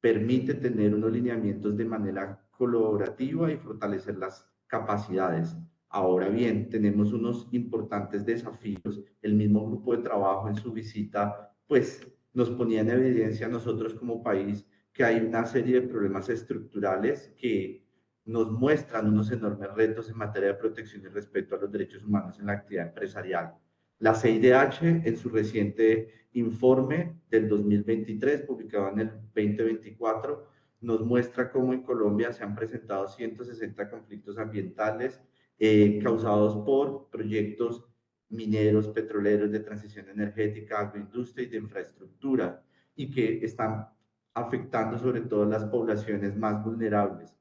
permite tener unos lineamientos de manera colaborativa y fortalecer las capacidades. Ahora bien, tenemos unos importantes desafíos. El mismo grupo de trabajo en su visita, pues nos ponía en evidencia a nosotros como país que hay una serie de problemas estructurales que nos muestran unos enormes retos en materia de protección y respeto a los derechos humanos en la actividad empresarial. La CIDH, en su reciente informe del 2023, publicado en el 2024, nos muestra cómo en Colombia se han presentado 160 conflictos ambientales causados por proyectos mineros, petroleros, de transición energética, agroindustria y de infraestructura, y que están afectando sobre todo las poblaciones más vulnerables,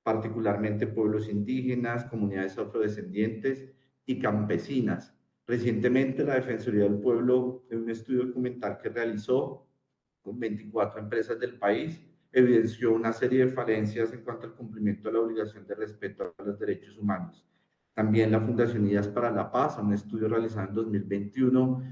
particularmente pueblos indígenas, comunidades afrodescendientes y campesinas. Recientemente, la Defensoría del Pueblo, en un estudio documental que realizó con 24 empresas del país, evidenció una serie de falencias en cuanto al cumplimiento de la obligación de respeto a los derechos humanos. También la Fundación Ideas para la Paz, un estudio realizado en 2021,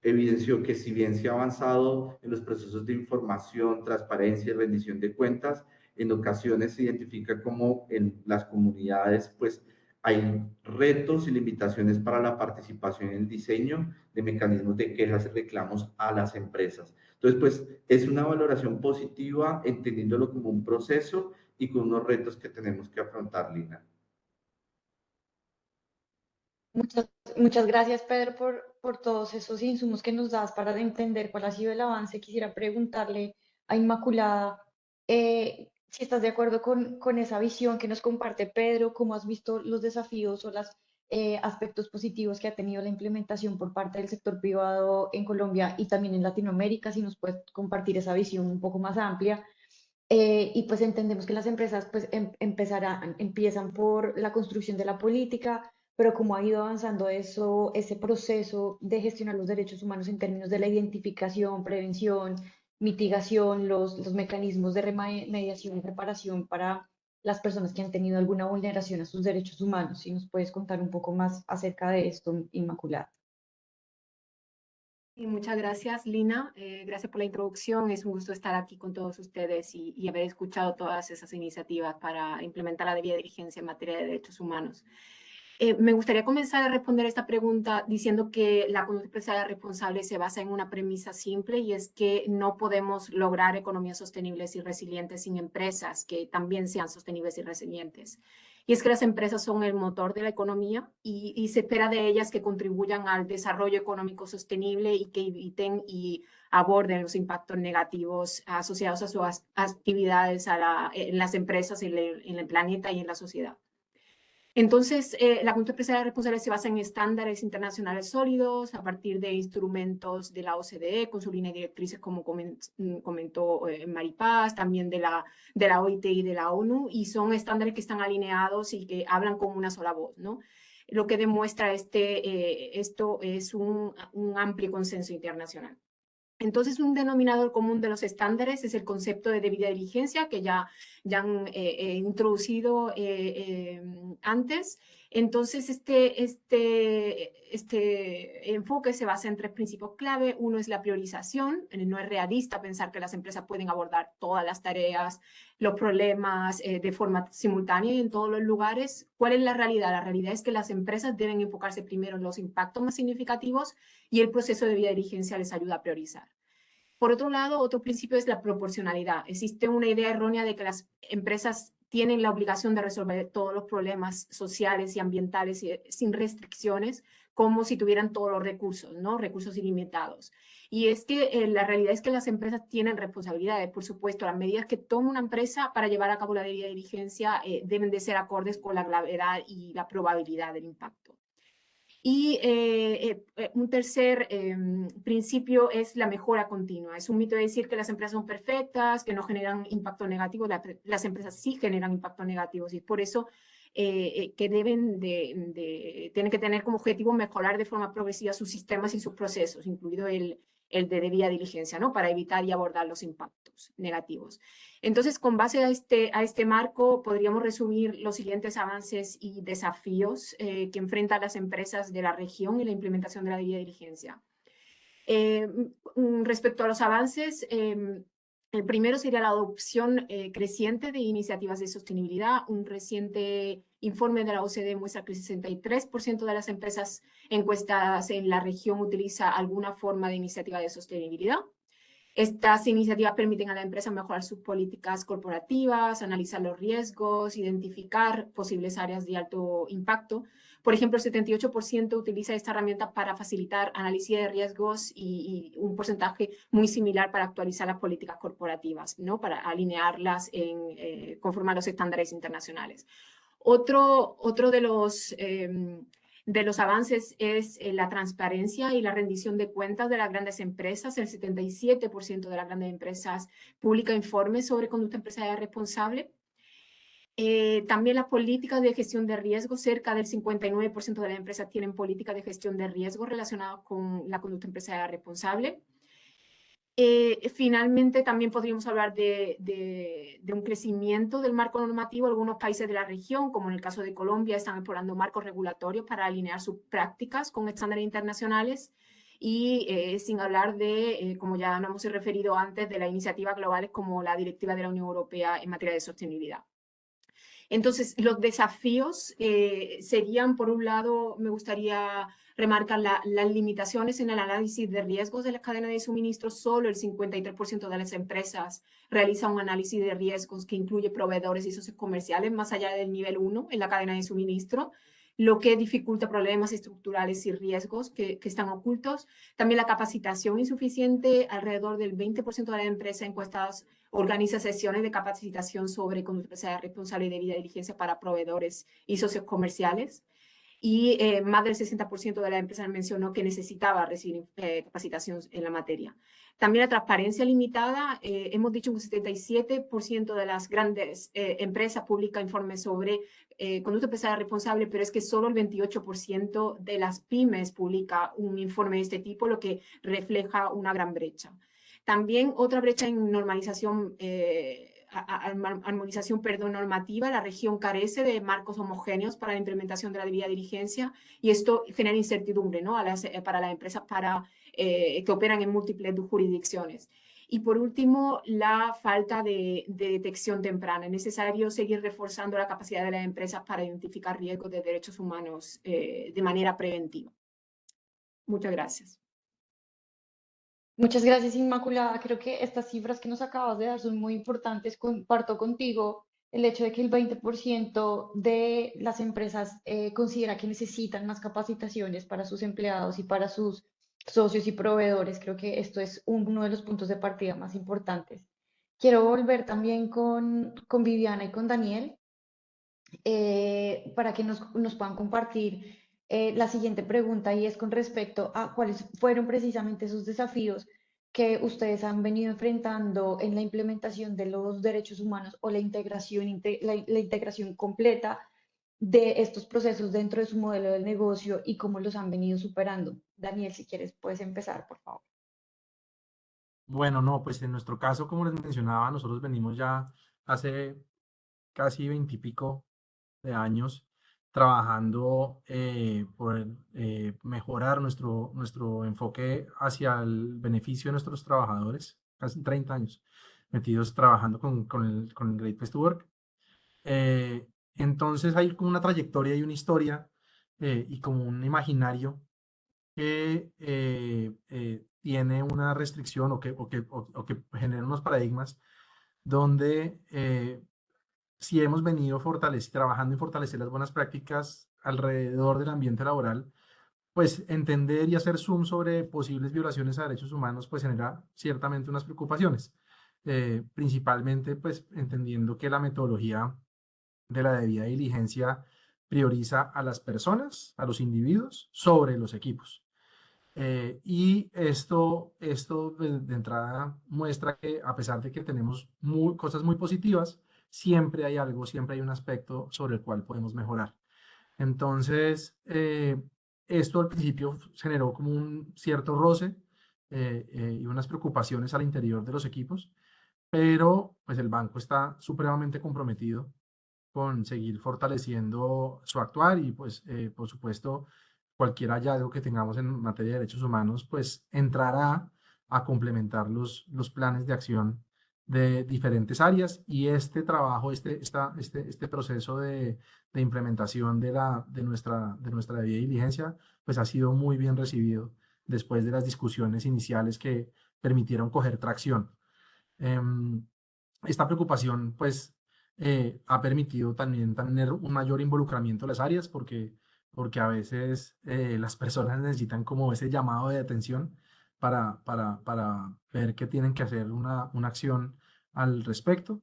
evidenció que si bien se ha avanzado en los procesos de información, transparencia y rendición de cuentas, en ocasiones se identifica como en las comunidades pues hay retos y limitaciones para la participación en el diseño de mecanismos de quejas y reclamos a las empresas. Entonces, pues es una valoración positiva, entendiéndolo como un proceso y con unos retos que tenemos que afrontar, Lina. Muchas gracias, Pedro, por todos esos insumos que nos das para entender cuál ha sido el avance. Quisiera preguntarle a Inmaculada si estás de acuerdo con esa visión que nos comparte Pedro, cómo has visto los desafíos o los aspectos positivos que ha tenido la implementación por parte del sector privado en Colombia y también en Latinoamérica, si nos puedes compartir esa visión un poco más amplia. Y pues entendemos que las empresas pues empiezan por la construcción de la política, pero como ha ido avanzando eso, ese proceso de gestionar los derechos humanos en términos de la identificación, prevención, mitigación, los mecanismos de remediación y reparación para las personas que han tenido alguna vulneración a sus derechos humanos. Si nos puedes contar un poco más acerca de esto, Inmaculada. Y muchas gracias, Lina. Gracias por la introducción. Es un gusto estar aquí con todos ustedes y haber escuchado todas esas iniciativas para implementar la debida diligencia en materia de derechos humanos. Me gustaría comenzar a responder esta pregunta diciendo que la conducta empresarial responsable se basa en una premisa simple, y es que no podemos lograr economías sostenibles y resilientes sin empresas que también sean sostenibles y resilientes. Y es que las empresas son el motor de la economía y se espera de ellas que contribuyan al desarrollo económico sostenible y que eviten y aborden los impactos negativos asociados a sus actividades en las empresas, en el planeta y en la sociedad. Entonces, la conducta empresarial responsable se basa en estándares internacionales sólidos a partir de instrumentos de la OCDE con sus líneas directrices, como comentó Maripaz, también de la OIT y de la ONU, y son estándares que están alineados y que hablan con una sola voz, ¿no? Lo que demuestra esto es un amplio consenso internacional. Entonces, un denominador común de los estándares es el concepto de debida diligencia, que ya han introducido antes. Entonces, este enfoque se basa en tres principios clave. Uno es la priorización. No es realista pensar que las empresas pueden abordar todas las tareas, los problemas de forma simultánea y en todos los lugares. ¿Cuál es la realidad? La realidad es que las empresas deben enfocarse primero en los impactos más significativos y el proceso de debida diligencia les ayuda a priorizar. Por otro lado, otro principio es la proporcionalidad. Existe una idea errónea de que las empresas tienen la obligación de resolver todos los problemas sociales y ambientales sin restricciones, como si tuvieran todos los recursos, ¿no? Recursos ilimitados. Y es que la realidad es que las empresas tienen responsabilidades. Por supuesto, las medidas que toma una empresa para llevar a cabo la debida diligencia deben de ser acordes con la gravedad y la probabilidad del impacto. Y un tercer principio es la mejora continua. Es un mito decir que las empresas son perfectas, que no generan impacto negativo. Las empresas sí generan impacto negativo, y por eso que tienen que tener como objetivo mejorar de forma progresiva sus sistemas y sus procesos, incluido el de debida diligencia, ¿no? Para evitar y abordar los impactos negativos. Entonces, con base a este marco, podríamos resumir los siguientes avances y desafíos que enfrentan las empresas de la región y la implementación de la debida diligencia. Respecto a los avances, el primero sería la adopción creciente de iniciativas de sostenibilidad. Un reciente informe de la OCDE muestra que el 63% de las empresas encuestadas en la región utiliza alguna forma de iniciativa de sostenibilidad. Estas iniciativas permiten a la empresa mejorar sus políticas corporativas, analizar los riesgos, identificar posibles áreas de alto impacto. Por ejemplo, el 78% utiliza esta herramienta para facilitar análisis de riesgos y un porcentaje muy similar para actualizar las políticas corporativas, ¿no? Para alinearlas conforme a los estándares internacionales. Otro de los avances es la transparencia y la rendición de cuentas de las grandes empresas. El 77% de las grandes empresas publica informes sobre conducta empresarial responsable. También las políticas de gestión de riesgo, cerca del 59% de las empresas tienen políticas de gestión de riesgo relacionadas con la conducta empresarial responsable. Finalmente, también podríamos hablar de un crecimiento del marco normativo. Algunos países de la región, como en el caso de Colombia, están explorando marcos regulatorios para alinear sus prácticas con estándares internacionales. Y sin hablar de, como ya nos hemos referido antes, de las iniciativas globales como la Directiva de la Unión Europea en materia de sostenibilidad. Entonces, los desafíos serían, por un lado, me gustaría remarcar las limitaciones en el análisis de riesgos de la cadena de suministro. Solo el 53% de las empresas realiza un análisis de riesgos que incluye proveedores y socios comerciales más allá del nivel 1 en la cadena de suministro, lo que dificulta problemas estructurales y riesgos que están ocultos. También la capacitación insuficiente. Alrededor del 20% de las empresas encuestadas organiza sesiones de capacitación sobre conducta empresarial responsable y debida diligencia para proveedores y socios comerciales. Y más del 60% de las empresas mencionó que necesitaba recibir capacitación en la materia. También la transparencia limitada. Hemos dicho que un 77% de las grandes empresas publica informes sobre conducta empresarial responsable, pero es que solo el 28% de las pymes publica un informe de este tipo, lo que refleja una gran brecha. También otra brecha en normalización, armonización normativa. La región carece de marcos homogéneos para la implementación de la debida diligencia y esto genera incertidumbre, ¿no? Para las empresas que operan en múltiples jurisdicciones. Y por último, la falta de detección temprana. Es necesario seguir reforzando la capacidad de las empresas para identificar riesgos de derechos humanos de manera preventiva. Muchas gracias. Muchas gracias, Inmaculada. Creo que estas cifras que nos acabas de dar son muy importantes. Comparto contigo el hecho de que el 20% de las empresas considera que necesitan más capacitaciones para sus empleados y para sus socios y proveedores. Creo que esto es uno de los puntos de partida más importantes. Quiero volver también con Viviana y con Daniel para que nos puedan compartir la siguiente pregunta, y es con respecto a cuáles fueron precisamente esos desafíos que ustedes han venido enfrentando en la implementación de los derechos humanos o la integración completa de estos procesos dentro de su modelo de negocio y cómo los han venido superando. Daniel, si quieres, puedes empezar, por favor. Bueno, no, pues en nuestro caso, como les mencionaba, nosotros venimos ya hace casi 20 y pico de años trabajando por mejorar nuestro enfoque hacia el beneficio de nuestros trabajadores, casi 30 años metidos trabajando con el Great Place to Work. Entonces hay como una trayectoria y una historia y como un imaginario que tiene una restricción o que genera unos paradigmas donde si hemos venido trabajando en fortalecer las buenas prácticas alrededor del ambiente laboral, pues entender y hacer zoom sobre posibles violaciones a derechos humanos pues genera ciertamente unas preocupaciones, principalmente pues entendiendo que la metodología de la debida diligencia prioriza a las personas, a los individuos, sobre los equipos. Y esto de entrada muestra que a pesar de que tenemos cosas muy positivas, siempre hay algo, siempre hay un aspecto sobre el cual podemos mejorar. Entonces, esto al principio generó como un cierto roce y unas preocupaciones al interior de los equipos, pero pues el banco está supremamente comprometido con seguir fortaleciendo su actuar y pues por supuesto cualquier hallazgo que tengamos en materia de derechos humanos pues entrará a complementar los planes de acción de diferentes áreas y este trabajo, este proceso de implementación de nuestra debida diligencia pues ha sido muy bien recibido después de las discusiones iniciales que permitieron coger tracción. Esta preocupación pues ha permitido también tener un mayor involucramiento de las áreas porque porque a veces las personas necesitan como ese llamado de atención para ver que tienen que hacer una acción al respecto.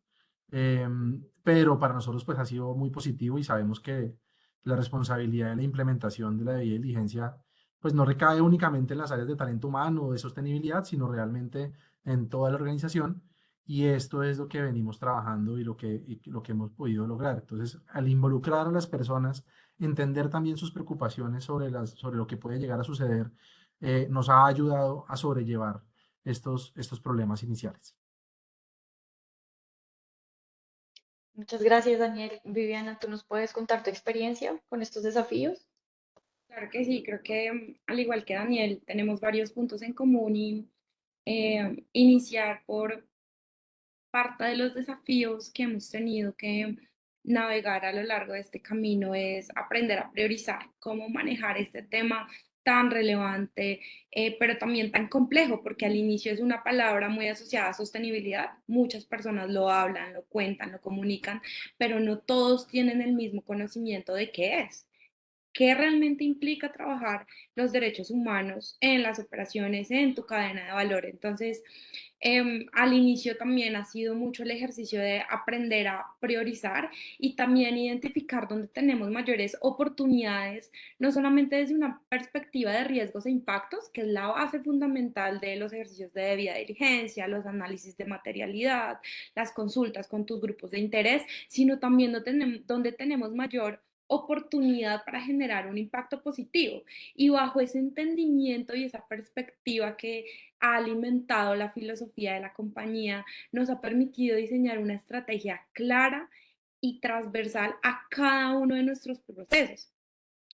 Pero para nosotros pues ha sido muy positivo y sabemos que la responsabilidad de la implementación de la debida diligencia pues no recae únicamente en las áreas de talento humano o de sostenibilidad, sino realmente en toda la organización. Y esto es lo que venimos trabajando y lo que hemos podido lograr. Entonces, al involucrar a las personas, entender también sus preocupaciones sobre lo que puede llegar a suceder, nos ha ayudado a sobrellevar estos problemas iniciales. Muchas gracias, Daniel. Viviana, ¿tú nos puedes contar tu experiencia con estos desafíos? Claro que sí, creo que al igual que Daniel, tenemos varios puntos en común y iniciar por parte de los desafíos que hemos tenido que navegar a lo largo de este camino es aprender a priorizar cómo manejar este tema tan relevante, pero también tan complejo, porque al inicio es una palabra muy asociada a sostenibilidad. Muchas personas lo hablan, lo cuentan, lo comunican, pero no todos tienen el mismo conocimiento de qué es. ¿Qué realmente implica trabajar los derechos humanos en las operaciones, en tu cadena de valor? Entonces, al inicio también ha sido mucho el ejercicio de aprender a priorizar y también identificar dónde tenemos mayores oportunidades, no solamente desde una perspectiva de riesgos e impactos, que es la base fundamental de los ejercicios de debida diligencia, los análisis de materialidad, las consultas con tus grupos de interés, sino también donde tenemos mayor oportunidad para generar un impacto positivo. Y bajo ese entendimiento y esa perspectiva que ha alimentado la filosofía de la compañía, nos ha permitido diseñar una estrategia clara y transversal a cada uno de nuestros procesos.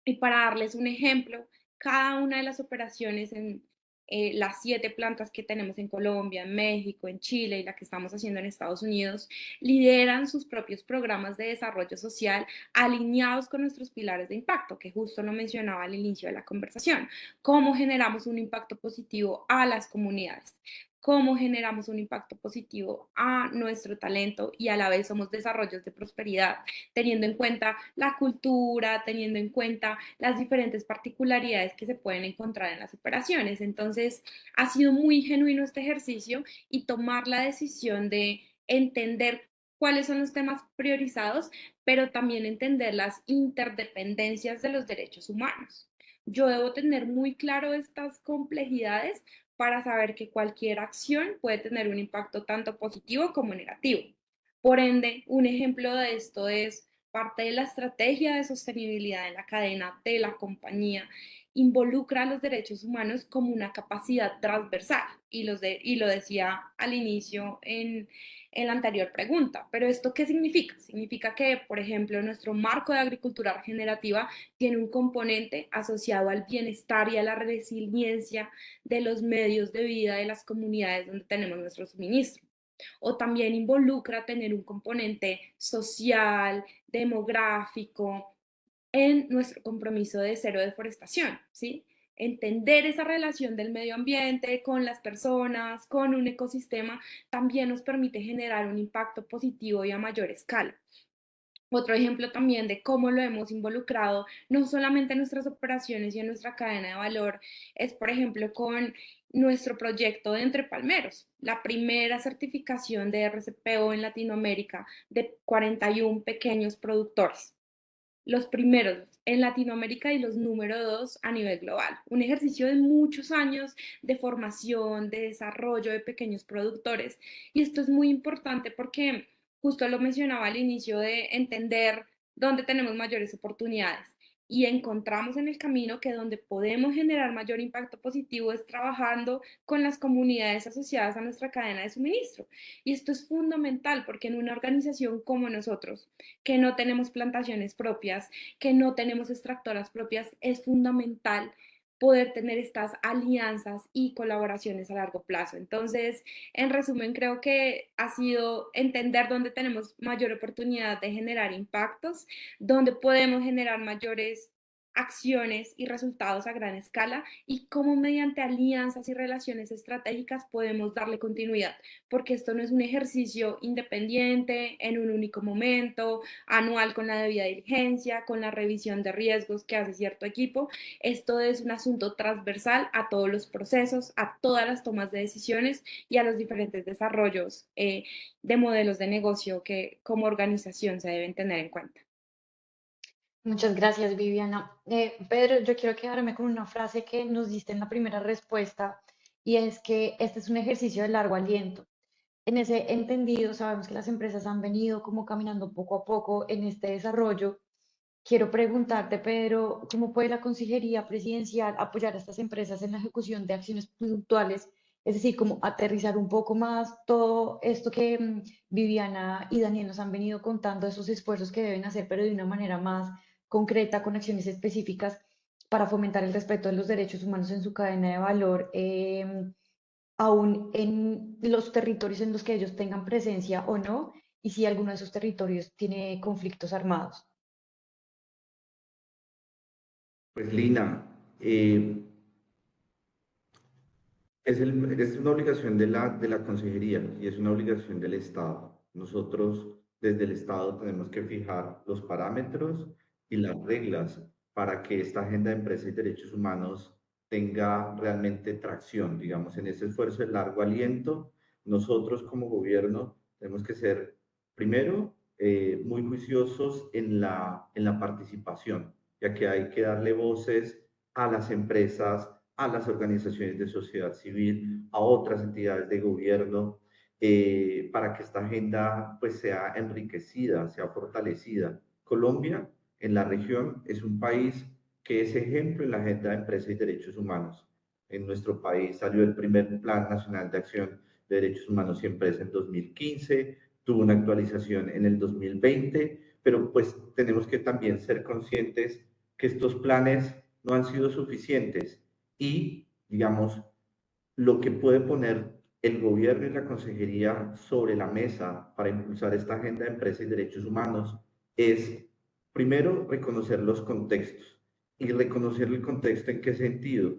Y para darles un ejemplo, cada una de las operaciones en las 7 plantas que tenemos en Colombia, en México, en Chile y la que estamos haciendo en Estados Unidos, lideran sus propios programas de desarrollo social alineados con nuestros pilares de impacto, que justo lo mencionaba al inicio de la conversación. ¿Cómo generamos un impacto positivo a las comunidades? ¿Cómo generamos un impacto positivo a nuestro talento y a la vez somos desarrollos de prosperidad, teniendo en cuenta la cultura, teniendo en cuenta las diferentes particularidades que se pueden encontrar en las operaciones? Entonces, ha sido muy genuino este ejercicio y tomar la decisión de entender cuáles son los temas priorizados, pero también entender las interdependencias de los derechos humanos. Yo debo tener muy claro estas complejidades para saber que cualquier acción puede tener un impacto tanto positivo como negativo. Por ende, un ejemplo de esto es parte de la estrategia de sostenibilidad en la cadena de la compañía, involucra a los derechos humanos como una capacidad transversal, y lo decía al inicio en la anterior pregunta. Pero ¿esto qué significa? Significa que, por ejemplo, nuestro marco de agricultura regenerativa tiene un componente asociado al bienestar y a la resiliencia de los medios de vida de las comunidades donde tenemos nuestro suministro. O también involucra tener un componente social, demográfico, en nuestro compromiso de cero deforestación, ¿sí? Entender esa relación del medio ambiente con las personas, con un ecosistema, también nos permite generar un impacto positivo y a mayor escala. Otro ejemplo también de cómo lo hemos involucrado, no solamente en nuestras operaciones y en nuestra cadena de valor, es por ejemplo con nuestro proyecto de Entre Palmeros, la primera certificación de RCPO en Latinoamérica de 41 pequeños productores. Los primeros en Latinoamérica y los número 2 a nivel global. Un ejercicio de muchos años de formación, de desarrollo de pequeños productores. Y esto es muy importante porque justo lo mencionaba al inicio, de entender dónde tenemos mayores oportunidades. Y encontramos en el camino que donde podemos generar mayor impacto positivo es trabajando con las comunidades asociadas a nuestra cadena de suministro. Y esto es fundamental porque en una organización como nosotros, que no tenemos plantaciones propias, que no tenemos extractoras propias, es fundamental poder tener estas alianzas y colaboraciones a largo plazo. Entonces, en resumen, creo que ha sido entender dónde tenemos mayor oportunidad de generar impactos, dónde podemos generar mayores acciones y resultados a gran escala y cómo mediante alianzas y relaciones estratégicas podemos darle continuidad, porque esto no es un ejercicio independiente en un único momento, anual con la debida diligencia, con la revisión de riesgos que hace cierto equipo. Esto es un asunto transversal a todos los procesos, a todas las tomas de decisiones y a los diferentes desarrollos de modelos de negocio que como organización se deben tener en cuenta. Muchas gracias, Viviana. Pedro, yo quiero quedarme con una frase que nos diste en la primera respuesta y es que este es un ejercicio de largo aliento. En ese entendido, sabemos que las empresas han venido como caminando poco a poco en este desarrollo. Quiero preguntarte, Pedro, ¿cómo puede la Consejería Presidencial apoyar a estas empresas en la ejecución de acciones puntuales? Es decir, como aterrizar un poco más todo esto que Viviana y Daniel nos han venido contando, esos esfuerzos que deben hacer, pero de una manera más concreta, con acciones específicas para fomentar el respeto de los derechos humanos en su cadena de valor, aún en los territorios en los que ellos tengan presencia o no, y si alguno de esos territorios tiene conflictos armados. Pues Lina, es una obligación de la consejería y es una obligación del Estado. Nosotros desde el Estado tenemos que fijar los parámetros y las reglas para que esta agenda de empresa y derechos humanos tenga realmente tracción. Digamos, en ese esfuerzo de largo aliento, nosotros como gobierno tenemos que ser, primero, muy juiciosos en la participación, ya que hay que darle voces a las empresas, a las organizaciones de sociedad civil, a otras entidades de gobierno, para que esta agenda pues sea enriquecida, sea fortalecida. Colombia en la región es un país que es ejemplo en la agenda de empresa y derechos humanos. En nuestro país salió el primer Plan Nacional de Acción de Derechos Humanos y Empresa en 2015, tuvo una actualización en el 2020, pero pues tenemos que también ser conscientes que estos planes no han sido suficientes y, digamos, lo que puede poner el gobierno y la consejería sobre la mesa para impulsar esta agenda de empresa y derechos humanos es, primero, reconocer los contextos. Y reconocer el contexto en qué sentido,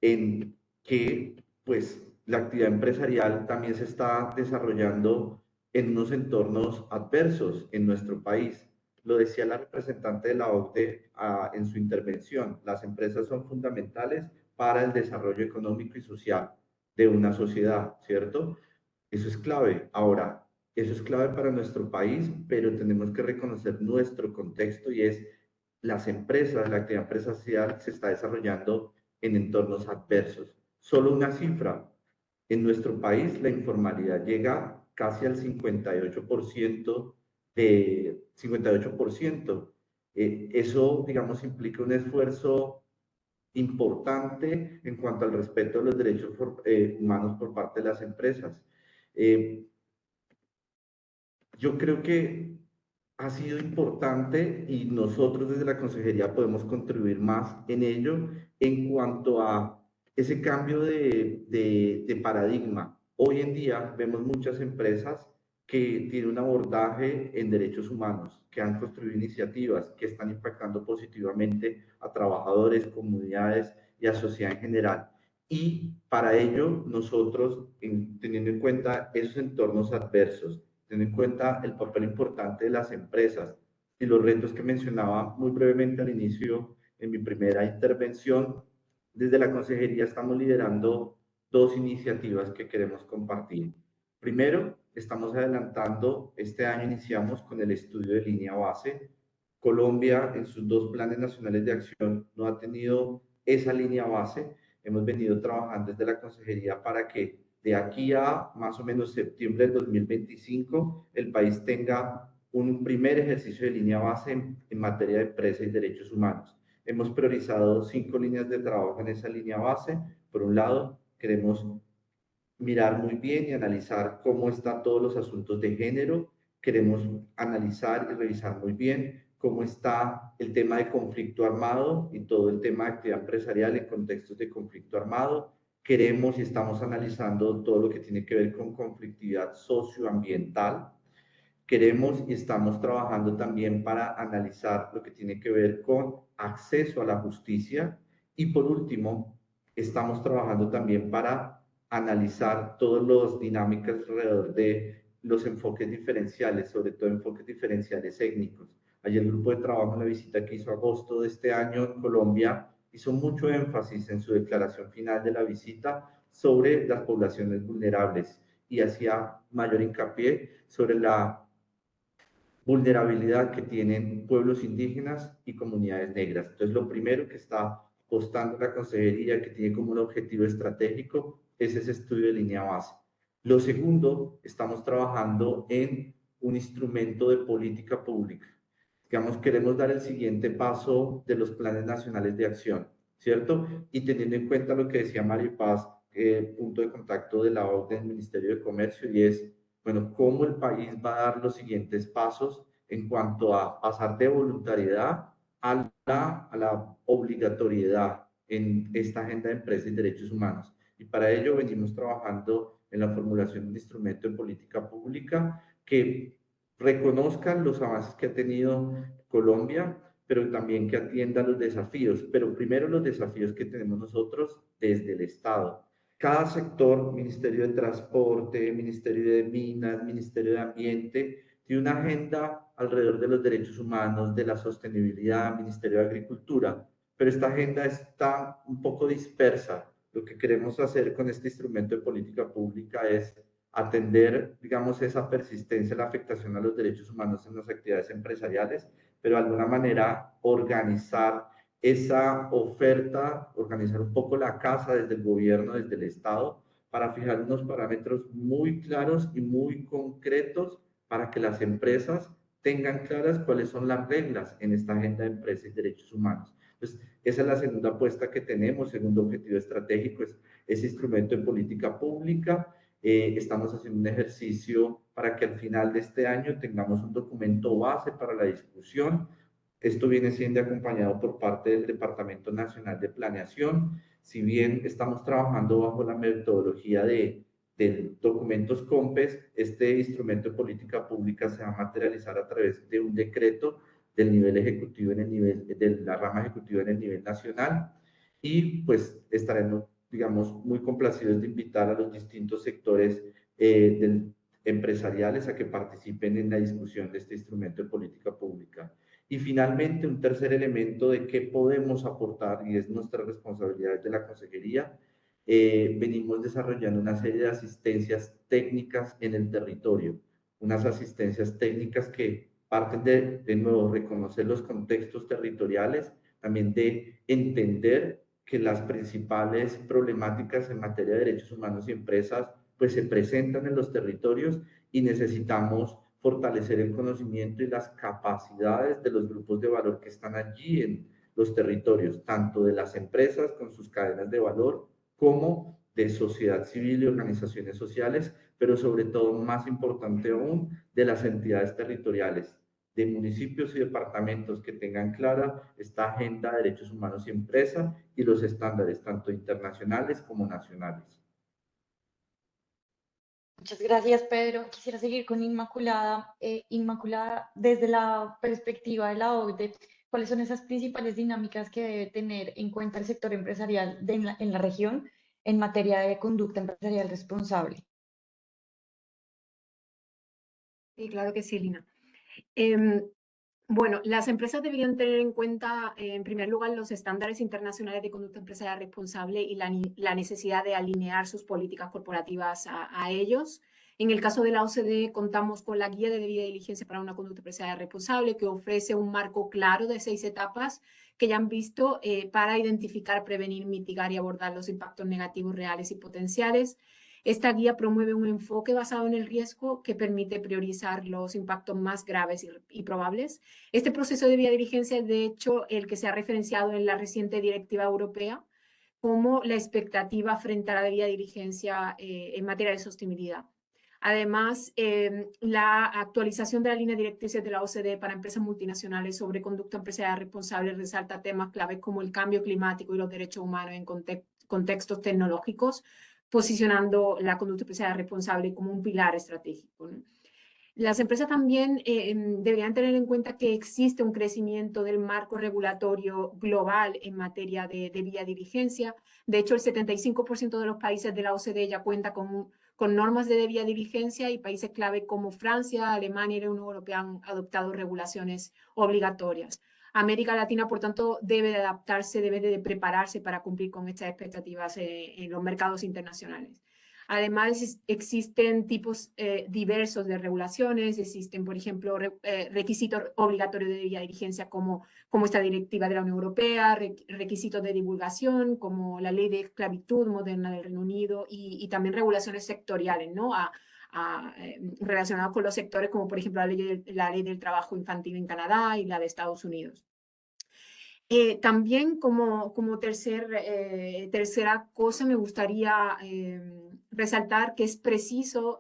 en que pues la actividad empresarial también se está desarrollando en unos entornos adversos en nuestro país. Lo decía la representante de la OCDE en su intervención, las empresas son fundamentales para el desarrollo económico y social de una sociedad, ¿cierto? Eso es clave. Ahora, eso es clave para nuestro país, pero tenemos que reconocer nuestro contexto y es las empresas, la actividad empresarial se está desarrollando en entornos adversos. Solo una cifra. En nuestro país la informalidad llega casi al 58% de 58%. Eso, digamos, implica un esfuerzo importante en cuanto al respeto de los derechos humanos por parte de las empresas. Eh, yo creo que ha sido importante y nosotros desde la consejería podemos contribuir más en ello en cuanto a ese cambio de paradigma. Hoy en día vemos muchas empresas que tienen un abordaje en derechos humanos, que han construido iniciativas que están impactando positivamente a trabajadores, comunidades y a sociedad en general. Y para ello nosotros, teniendo en cuenta esos entornos adversos, teniendo en cuenta el papel importante de las empresas y los retos que mencionaba muy brevemente al inicio en mi primera intervención, desde la consejería estamos liderando dos iniciativas que queremos compartir. Primero, estamos adelantando, este año iniciamos con el estudio de línea base. Colombia en sus dos planes nacionales de acción no ha tenido esa línea base. Hemos venido trabajando desde la consejería para que de aquí a más o menos septiembre del 2025 el país tenga un primer ejercicio de línea base en materia de empresa y derechos humanos. Hemos priorizado 5 líneas de trabajo en esa línea base. Por un lado, queremos mirar muy bien y analizar cómo están todos los asuntos de género. Queremos analizar y revisar muy bien cómo está el tema de conflicto armado y todo el tema de actividad empresarial en contextos de conflicto armado. Queremos y estamos analizando todo lo que tiene que ver con conflictividad socioambiental. Queremos y estamos trabajando también para analizar lo que tiene que ver con acceso a la justicia. Y por último, estamos trabajando también para analizar todas las dinámicas alrededor de los enfoques diferenciales, sobre todo enfoques diferenciales étnicos. Ayer el grupo de trabajo en la visita que hizo agosto de este año en Colombia hizo mucho énfasis en su declaración final de la visita sobre las poblaciones vulnerables y hacía mayor hincapié sobre la vulnerabilidad que tienen pueblos indígenas y comunidades negras. Entonces, lo primero que está apostando la consejería, que tiene como un objetivo estratégico, es ese estudio de línea base. Lo segundo, estamos trabajando en un instrumento de política pública. Digamos, queremos dar el siguiente paso de los planes nacionales de acción, ¿cierto? Y teniendo en cuenta lo que decía Mario Paz, punto de contacto de la OCDE del Ministerio de Comercio, y es, bueno, cómo el país va a dar los siguientes pasos en cuanto a pasar de voluntariedad a la obligatoriedad en esta agenda de empresas y derechos humanos. Y para ello venimos trabajando en la formulación de un instrumento de política pública que reconozcan los avances que ha tenido Colombia, pero también que atienda los desafíos, pero primero los desafíos que tenemos nosotros desde el Estado. Cada sector, Ministerio de Transporte, Ministerio de Minas, Ministerio de Ambiente, tiene una agenda alrededor de los derechos humanos, de la sostenibilidad, Ministerio de Agricultura, pero esta agenda está un poco dispersa. Lo que queremos hacer con este instrumento de política pública es atender, digamos, esa persistencia, la afectación a los derechos humanos en las actividades empresariales, pero de alguna manera organizar esa oferta, organizar un poco la casa desde el gobierno, desde el Estado, para fijar unos parámetros muy claros y muy concretos para que las empresas tengan claras cuáles son las reglas en esta agenda de empresas y derechos humanos. Entonces, esa es la segunda apuesta que tenemos, segundo objetivo estratégico es ese instrumento de política pública. Estamos haciendo un ejercicio para que al final de este año tengamos un documento base para la discusión. Esto viene siendo acompañado por parte del Departamento Nacional de Planeación. Si bien estamos trabajando bajo la metodología de documentos COMPES, este instrumento de política pública se va a materializar a través de un decreto del nivel ejecutivo en el nivel, de la rama ejecutiva en el nivel nacional, y pues estaremos, digamos, muy complacidos de invitar a los distintos sectores empresariales a que participen en la discusión de este instrumento de política pública. Y finalmente, un tercer elemento de qué podemos aportar, y es nuestra responsabilidad de la consejería, venimos desarrollando una serie de asistencias técnicas en el territorio, unas asistencias técnicas que parten de nuevo, reconocer los contextos territoriales, también de entender que las principales problemáticas en materia de derechos humanos y empresas pues se presentan en los territorios y necesitamos fortalecer el conocimiento y las capacidades de los grupos de valor que están allí en los territorios, tanto de las empresas con sus cadenas de valor como de sociedad civil y organizaciones sociales, pero sobre todo, más importante aún, de las entidades territoriales, de municipios y departamentos que tengan clara esta agenda de derechos humanos y empresa y los estándares tanto internacionales como nacionales. Muchas gracias, Pedro. Quisiera seguir con Inmaculada. Inmaculada, desde la perspectiva de la OCDE, ¿cuáles son esas principales dinámicas que debe tener en cuenta el sector empresarial en la región en materia de conducta empresarial responsable? Sí, claro que sí, Lina. Bueno, las empresas deberían tener en cuenta, en primer lugar, los estándares internacionales de conducta empresarial responsable y la necesidad de alinear sus políticas corporativas a ellos. En el caso de la OCDE, contamos con la Guía de Debida Diligencia para una Conducta Empresarial Responsable, que ofrece un marco claro de 6 etapas que ya han visto para identificar, prevenir, mitigar y abordar los impactos negativos reales y potenciales. Esta guía promueve un enfoque basado en el riesgo que permite priorizar los impactos más graves y probables. Este proceso de debida diligencia es, de hecho, el que se ha referenciado en la reciente directiva europea como la expectativa frente a la debida diligencia en materia de sostenibilidad. Además, la actualización de la línea directrices de la OCDE para empresas multinacionales sobre conducta empresarial responsable resalta temas claves como el cambio climático y los derechos humanos en contextos tecnológicos, posicionando la conducta empresarial responsable como un pilar estratégico, ¿no? Las empresas también deberían tener en cuenta que existe un crecimiento del marco regulatorio global en materia de vía diligencia. De hecho, el 75% de los países de la OCDE ya cuenta con normas de debida diligencia, y países clave como Francia, Alemania y la Unión Europea han adoptado regulaciones obligatorias. América Latina, por tanto, debe de adaptarse, debe de prepararse para cumplir con estas expectativas en los mercados internacionales. Además, existen tipos diversos de regulaciones, existen, por ejemplo, requisitos obligatorios de debida diligencia como esta directiva de la Unión Europea, requisitos de divulgación como la ley de esclavitud moderna del Reino Unido, y también regulaciones sectoriales, ¿no? Relacionadas con los sectores, como por ejemplo la ley del trabajo infantil en Canadá y la de Estados Unidos. También como tercera cosa me gustaría resaltar que es preciso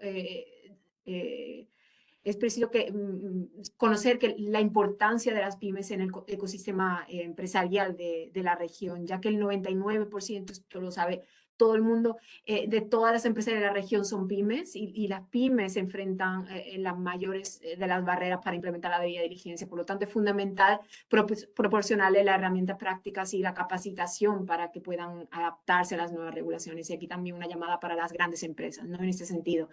conocer que la importancia de las pymes en el ecosistema empresarial de la región, ya que el 99%, esto lo sabe todo el mundo, de todas las empresas de la región son pymes, y las pymes se enfrentan las mayores de las barreras para implementar la debida diligencia. Por lo tanto, es fundamental proporcionarle las herramientas prácticas y la capacitación para que puedan adaptarse a las nuevas regulaciones. Y aquí también una llamada para las grandes empresas, ¿no? En este sentido.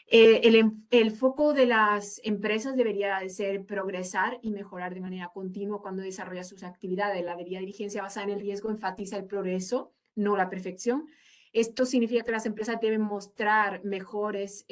El foco de las empresas debería de ser progresar y mejorar de manera continua cuando desarrolla sus actividades. La debida diligencia basada en el riesgo enfatiza el progreso, no la perfección. Esto significa que las empresas deben mostrar mejoras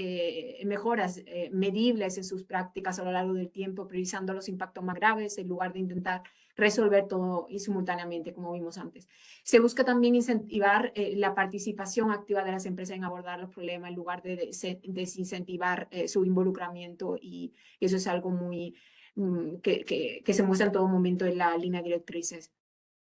medibles en sus prácticas a lo largo del tiempo, priorizando los impactos más graves en lugar de intentar resolver todo y simultáneamente, como vimos antes. Se busca también incentivar la participación activa de las empresas en abordar los problemas en lugar de desincentivar su involucramiento, y eso es algo muy que se muestra en todo momento en la línea directrices.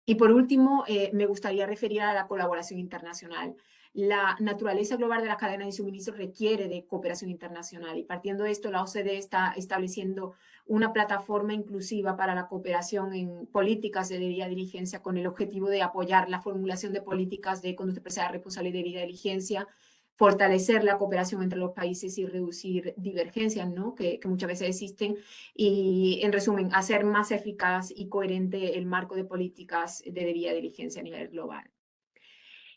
Y por último, me gustaría referir a la colaboración internacional. La naturaleza global de la cadena de suministro requiere de cooperación internacional, y partiendo de esto, la OCDE está estableciendo una plataforma inclusiva para la cooperación en políticas de debida diligencia, con el objetivo de apoyar la formulación de políticas de conducta empresarial responsable y debida diligencia, fortalecer la cooperación entre los países y reducir divergencias, ¿no? que muchas veces existen, y, en resumen, hacer más eficaz y coherente el marco de políticas de debida diligencia a nivel global.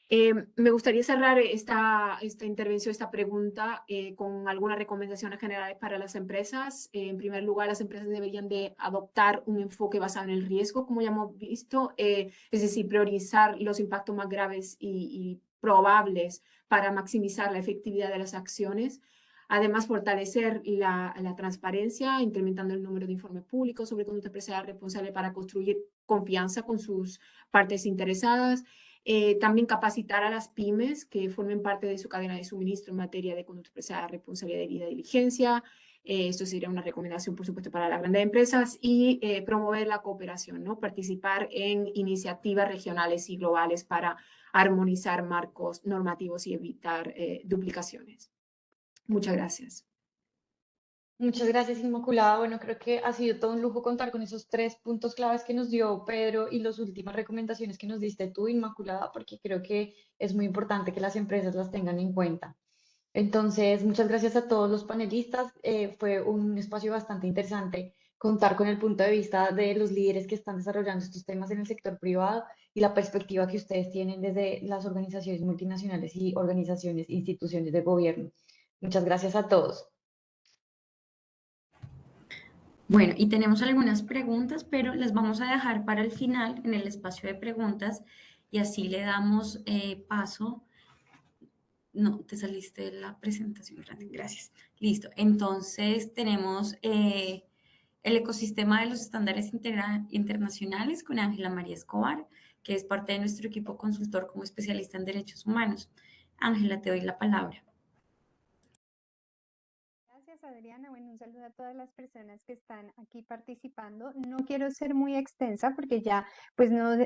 Me gustaría cerrar esta intervención, esta pregunta, con algunas recomendaciones generales para las empresas. En primer lugar, las empresas deberían de adoptar un enfoque basado en el riesgo, como ya hemos visto, es decir, priorizar los impactos más graves y probables para maximizar la efectividad de las acciones. Además, fortalecer la transparencia, incrementando el número de informes públicos sobre conducta empresarial responsable para construir confianza con sus partes interesadas. También capacitar a las pymes que formen parte de su cadena de suministro en materia de conducta empresarial, responsabilidad y debida diligencia. Esto sería una recomendación, por supuesto, para las grandes empresas. Y promover la cooperación, ¿no? Participar en iniciativas regionales y globales para armonizar marcos normativos y evitar duplicaciones. Muchas gracias. Muchas gracias, Inmaculada. Bueno, creo que ha sido todo un lujo contar con esos 3 puntos claves que nos dio Pedro y las últimas recomendaciones que nos diste tú, Inmaculada, porque creo que es muy importante que las empresas las tengan en cuenta. Entonces, muchas gracias a todos los panelistas. Fue un espacio bastante interesante contar con el punto de vista de los líderes que están desarrollando estos temas en el sector privado y la perspectiva que ustedes tienen desde las organizaciones multinacionales y organizaciones, instituciones de gobierno. Muchas gracias a todos. Bueno, y tenemos algunas preguntas, pero las vamos a dejar para el final en el espacio de preguntas, y así le damos paso. No, te saliste de la presentación grande, gracias. Listo, entonces tenemos el ecosistema de los estándares internacionales con Ángela María Escobar, que es parte de nuestro equipo consultor como especialista en derechos humanos. Ángela, te doy la palabra. Gracias, Adriana. Bueno, un saludo a todas las personas que están aquí participando. No quiero ser muy extensa porque ya, pues, no,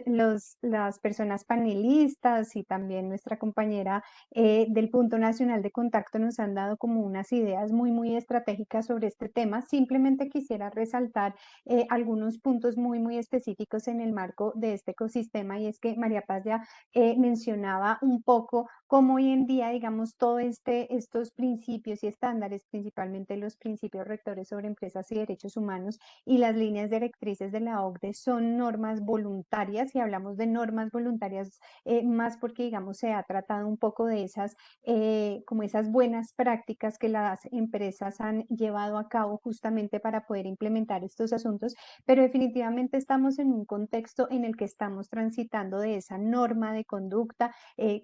las personas panelistas y también nuestra compañera del Punto Nacional de Contacto nos han dado como unas ideas muy, muy estratégicas sobre este tema. Simplemente quisiera resaltar algunos puntos muy, muy específicos en el marco de este ecosistema, y es que María Paz ya mencionaba un poco cómo hoy en día, digamos, estos principios y estándares, principalmente efectivamente los principios rectores sobre empresas y derechos humanos y las líneas directrices de la OCDE son normas voluntarias, y hablamos de normas voluntarias más porque, digamos, se ha tratado un poco de esas, como esas buenas prácticas que las empresas han llevado a cabo justamente para poder implementar estos asuntos, pero definitivamente estamos en un contexto en el que estamos transitando de esa norma de conducta,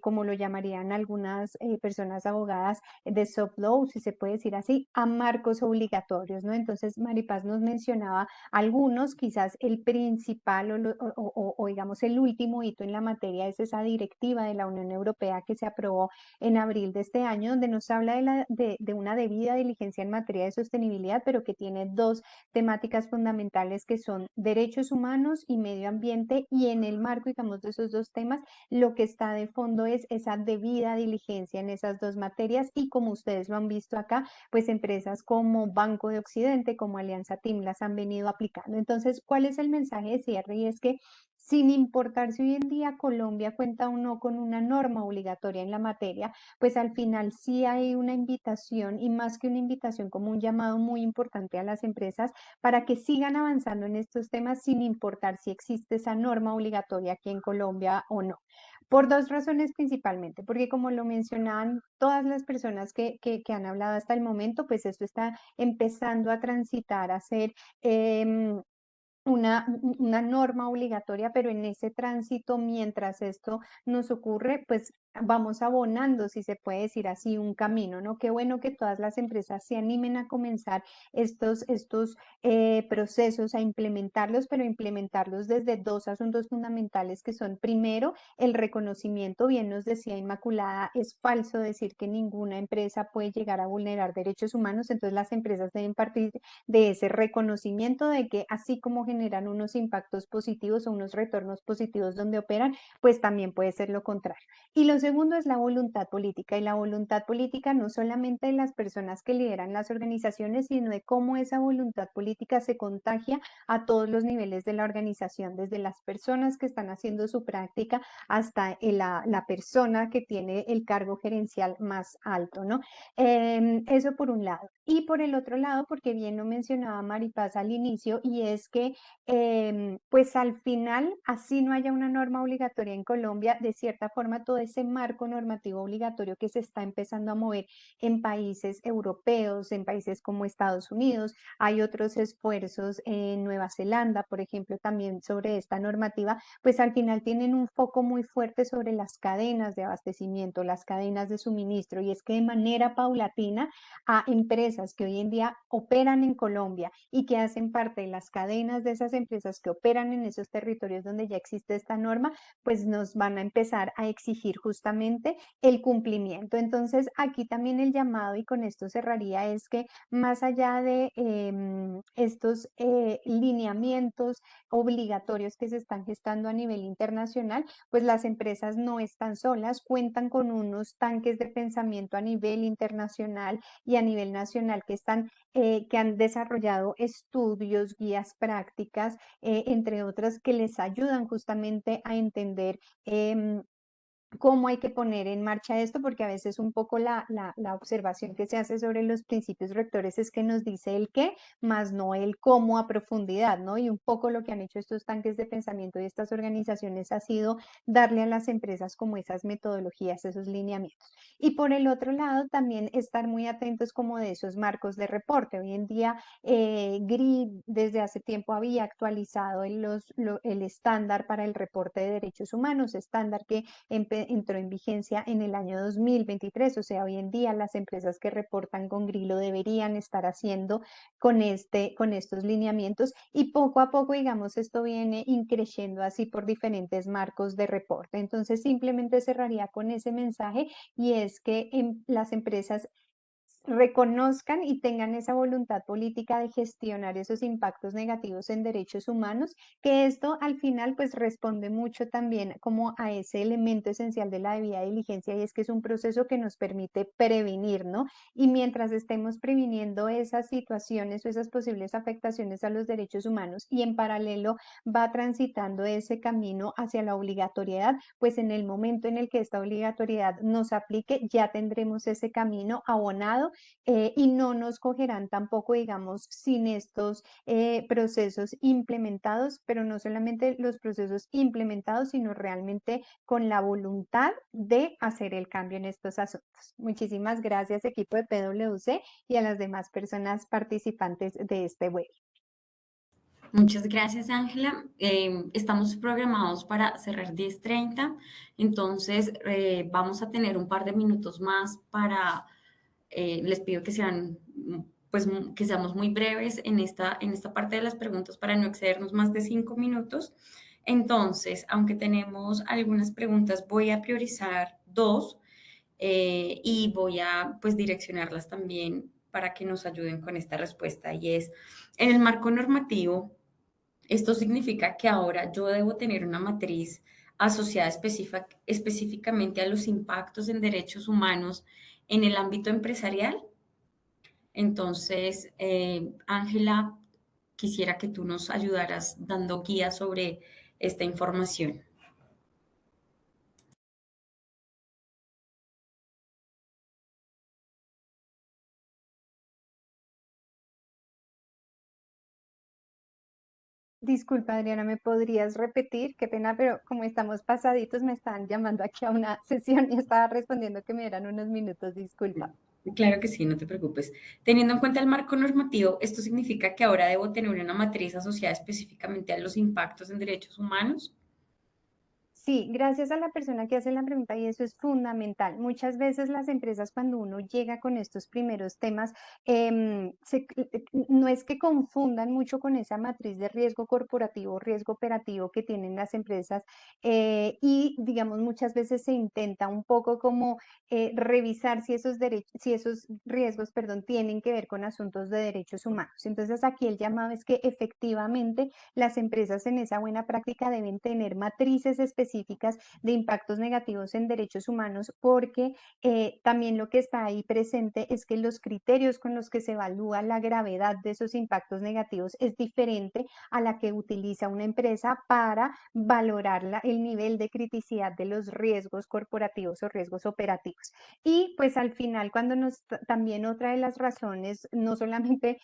como lo llamarían algunas personas abogadas, de soft law, si se puede decir así, a marcos obligatorios, ¿no? Entonces, Maripaz nos mencionaba algunos, quizás el principal o digamos el último hito en la materia es esa directiva de la Unión Europea que se aprobó en abril de este año, donde nos habla de una debida diligencia en materia de sostenibilidad, pero que tiene dos temáticas fundamentales que son derechos humanos y medio ambiente, y en el marco, digamos, de esos dos temas, lo que está de fondo es esa debida diligencia en esas dos materias, y como ustedes lo han visto acá, pues empresas como Banco de Occidente, como Alianza TIM las han venido aplicando. Entonces, ¿cuál es el mensaje de cierre? Y es que sin importar si hoy en día Colombia cuenta o no con una norma obligatoria en la materia, pues al final sí hay una invitación, y más que una invitación, como un llamado muy importante a las empresas para que sigan avanzando en estos temas sin importar si existe esa norma obligatoria aquí en Colombia o no. Por dos razones principalmente, porque como lo mencionaban todas las personas que han hablado hasta el momento, pues esto está empezando a transitar a ser una norma obligatoria, pero en ese tránsito, mientras esto nos ocurre, pues vamos abonando, si se puede decir así, un camino, ¿no? Qué bueno que todas las empresas se animen a comenzar estos procesos, a implementarlos, pero implementarlos desde dos asuntos fundamentales que son, primero, el reconocimiento. Bien nos decía Inmaculada, es falso decir que ninguna empresa puede llegar a vulnerar derechos humanos, entonces las empresas deben partir de ese reconocimiento de que así como generan unos impactos positivos o unos retornos positivos donde operan, pues también puede ser lo contrario. Y lo segundo es la voluntad política, y la voluntad política no solamente de las personas que lideran las organizaciones, sino de cómo esa voluntad política se contagia a todos los niveles de la organización, desde las personas que están haciendo su práctica hasta la persona que tiene el cargo gerencial más alto, ¿no? Eso por un lado. Y por el otro lado, porque bien lo mencionaba Maripaz al inicio, y es que pues al final, así no haya una norma obligatoria en Colombia, de cierta forma todo ese marco normativo obligatorio que se está empezando a mover en países europeos, en países como Estados Unidos, hay otros esfuerzos en Nueva Zelanda, por ejemplo, también sobre esta normativa, pues al final tienen un foco muy fuerte sobre las cadenas de abastecimiento, las cadenas de suministro, y es que de manera paulatina a empresas que hoy en día operan en Colombia y que hacen parte de las cadenas de esas empresas que operan en esos territorios donde ya existe esta norma, pues nos van a empezar a exigir justamente el cumplimiento. Entonces, aquí también el llamado, y con esto cerraría, es que más allá de estos lineamientos obligatorios que se están gestando a nivel internacional, pues las empresas no están solas, cuentan con unos tanques de pensamiento a nivel internacional y a nivel nacional que han desarrollado estudios, guías prácticas, entre otras, que les ayudan justamente a entender cómo hay que poner en marcha esto, porque a veces un poco la observación que se hace sobre los principios rectores es que nos dice el qué, más no el cómo a profundidad, ¿no? Y un poco lo que han hecho estos tanques de pensamiento y estas organizaciones ha sido darle a las empresas como esas metodologías, esos lineamientos. Y por el otro lado, también estar muy atentos como de esos marcos de reporte. Hoy en día, GRI desde hace tiempo había actualizado el estándar para el reporte de derechos humanos, estándar que entró en vigencia en el año 2023, o sea, hoy en día las empresas que reportan con GRI lo deberían estar haciendo con estos lineamientos, y poco a poco, digamos, esto viene increciendo así por diferentes marcos de reporte. Entonces, simplemente cerraría con ese mensaje, y es que las empresas reconozcan y tengan esa voluntad política de gestionar esos impactos negativos en derechos humanos, que esto al final pues responde mucho también como a ese elemento esencial de la debida diligencia, y es que es un proceso que nos permite prevenir, ¿no? Y mientras estemos previniendo esas situaciones o esas posibles afectaciones a los derechos humanos, y en paralelo va transitando ese camino hacia la obligatoriedad, pues en el momento en el que esta obligatoriedad nos aplique, ya tendremos ese camino abonado y no nos cogerán tampoco, digamos, sin estos procesos implementados, pero no solamente los procesos implementados, sino realmente con la voluntad de hacer el cambio en estos asuntos. Muchísimas gracias, equipo de PwC, y a las demás personas participantes de este web. Muchas gracias, Ángela. Estamos programados para cerrar 10:30, entonces vamos a tener un par de minutos más para, les pido que sean, pues, que seamos muy breves en esta parte de las preguntas para no excedernos más de 5 minutos. Entonces, aunque tenemos algunas preguntas, voy a priorizar dos y voy a, pues, direccionarlas también para que nos ayuden con esta respuesta. Y es, en el marco normativo, esto significa que ahora yo debo tener una matriz asociada específicamente a los impactos en derechos humanos en el ámbito empresarial. Entonces, Ángela, quisiera que tú nos ayudaras dando guía sobre esta información. Disculpa, Adriana, ¿me podrías repetir? Qué pena, pero como estamos pasaditos, me están llamando aquí a una sesión y estaba respondiendo que me dieran unos minutos, disculpa. Claro que sí, no te preocupes. Teniendo en cuenta el marco normativo, esto significa que ahora debo tener una matriz asociada específicamente a los impactos en derechos humanos. Sí, gracias a la persona que hace la pregunta y eso es fundamental. Muchas veces las empresas cuando uno llega con estos primeros temas, no es que confundan mucho con esa matriz de riesgo corporativo, riesgo operativo que tienen las empresas y digamos muchas veces se intenta un poco como revisar si esos derechos, si esos riesgos, perdón, tienen que ver con asuntos de derechos humanos. Entonces aquí el llamado es que efectivamente las empresas en esa buena práctica deben tener matrices específicas de impactos negativos en derechos humanos porque también lo que está ahí presente es que los criterios con los que se evalúa la gravedad de esos impactos negativos es diferente a la que utiliza una empresa para valorar el nivel de criticidad de los riesgos corporativos o riesgos operativos. Y pues al final, cuando también otra de las razones, no solamente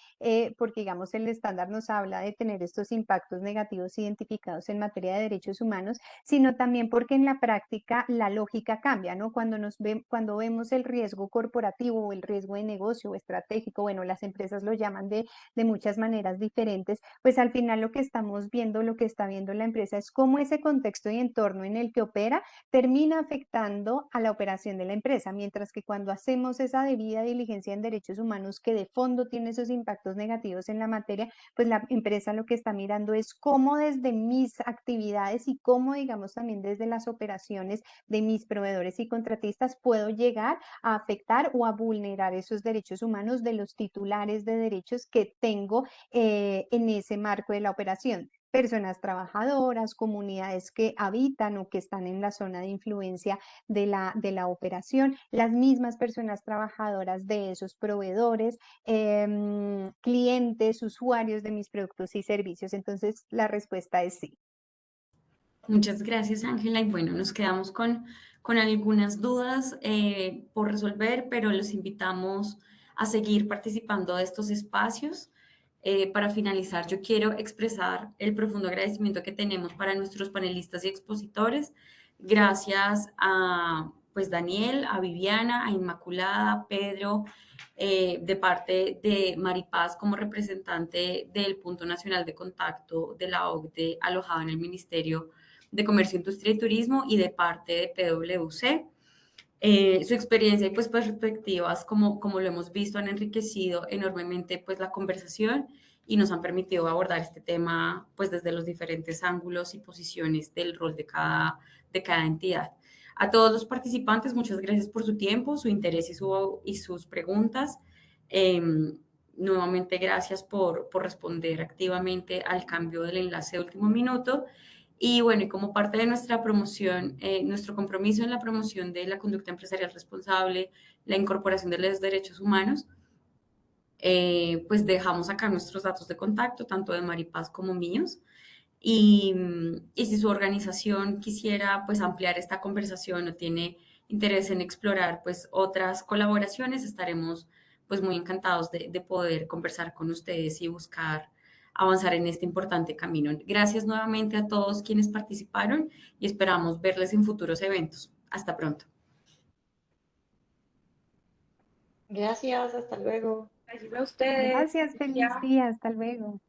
porque digamos el estándar nos habla de tener estos impactos negativos identificados en materia de derechos humanos, sino también porque en la práctica la lógica cambia, ¿no? Cuando vemos el riesgo corporativo o el riesgo de negocio o estratégico, bueno, las empresas lo llaman de muchas maneras diferentes, pues al final lo que estamos viendo, lo que está viendo la empresa es cómo ese contexto y entorno en el que opera termina afectando a la operación de la empresa, mientras que cuando hacemos esa debida diligencia en derechos humanos que de fondo tiene esos impactos negativos en la materia, pues la empresa lo que está mirando es cómo desde mis actividades y cómo, digamos, también desde las operaciones de mis proveedores y contratistas puedo llegar a afectar o a vulnerar esos derechos humanos de los titulares de derechos que tengo en ese marco de la operación. Personas trabajadoras, comunidades que habitan o que están en la zona de influencia de la operación, las mismas personas trabajadoras de esos proveedores, clientes, usuarios de mis productos y servicios. Entonces, la respuesta es sí. Muchas gracias, Ángela. Y bueno, nos quedamos con algunas dudas por resolver, pero los invitamos a seguir participando de estos espacios. Para finalizar, yo quiero expresar el profundo agradecimiento que tenemos para nuestros panelistas y expositores. Gracias a, pues, Daniel, a Viviana, a Inmaculada, a Pedro, de parte de Maripaz como representante del Punto Nacional de Contacto de la OCDE alojado en el Ministerio de Comercio, Industria y Turismo y de parte de PwC. Su experiencia y pues perspectivas, como lo hemos visto, han enriquecido enormemente pues la conversación y nos han permitido abordar este tema pues desde los diferentes ángulos y posiciones del rol de cada entidad. A todos los participantes, muchas gracias por su tiempo, su interés y sus preguntas. Eh, Nuevamente, gracias por responder activamente al cambio del enlace de último minuto. Y bueno, y como parte de nuestra promoción, nuestro compromiso en la promoción de la conducta empresarial responsable, la incorporación de los derechos humanos, pues dejamos acá nuestros datos de contacto, tanto de Maripaz como míos. Y si su organización quisiera pues ampliar esta conversación o tiene interés en explorar pues otras colaboraciones, estaremos pues muy encantados de poder conversar con ustedes y buscar avanzar en este importante camino. Gracias nuevamente a todos quienes participaron y esperamos verles en futuros eventos. Hasta pronto. Gracias, hasta luego. Gracias a ustedes. Gracias, feliz día, hasta luego.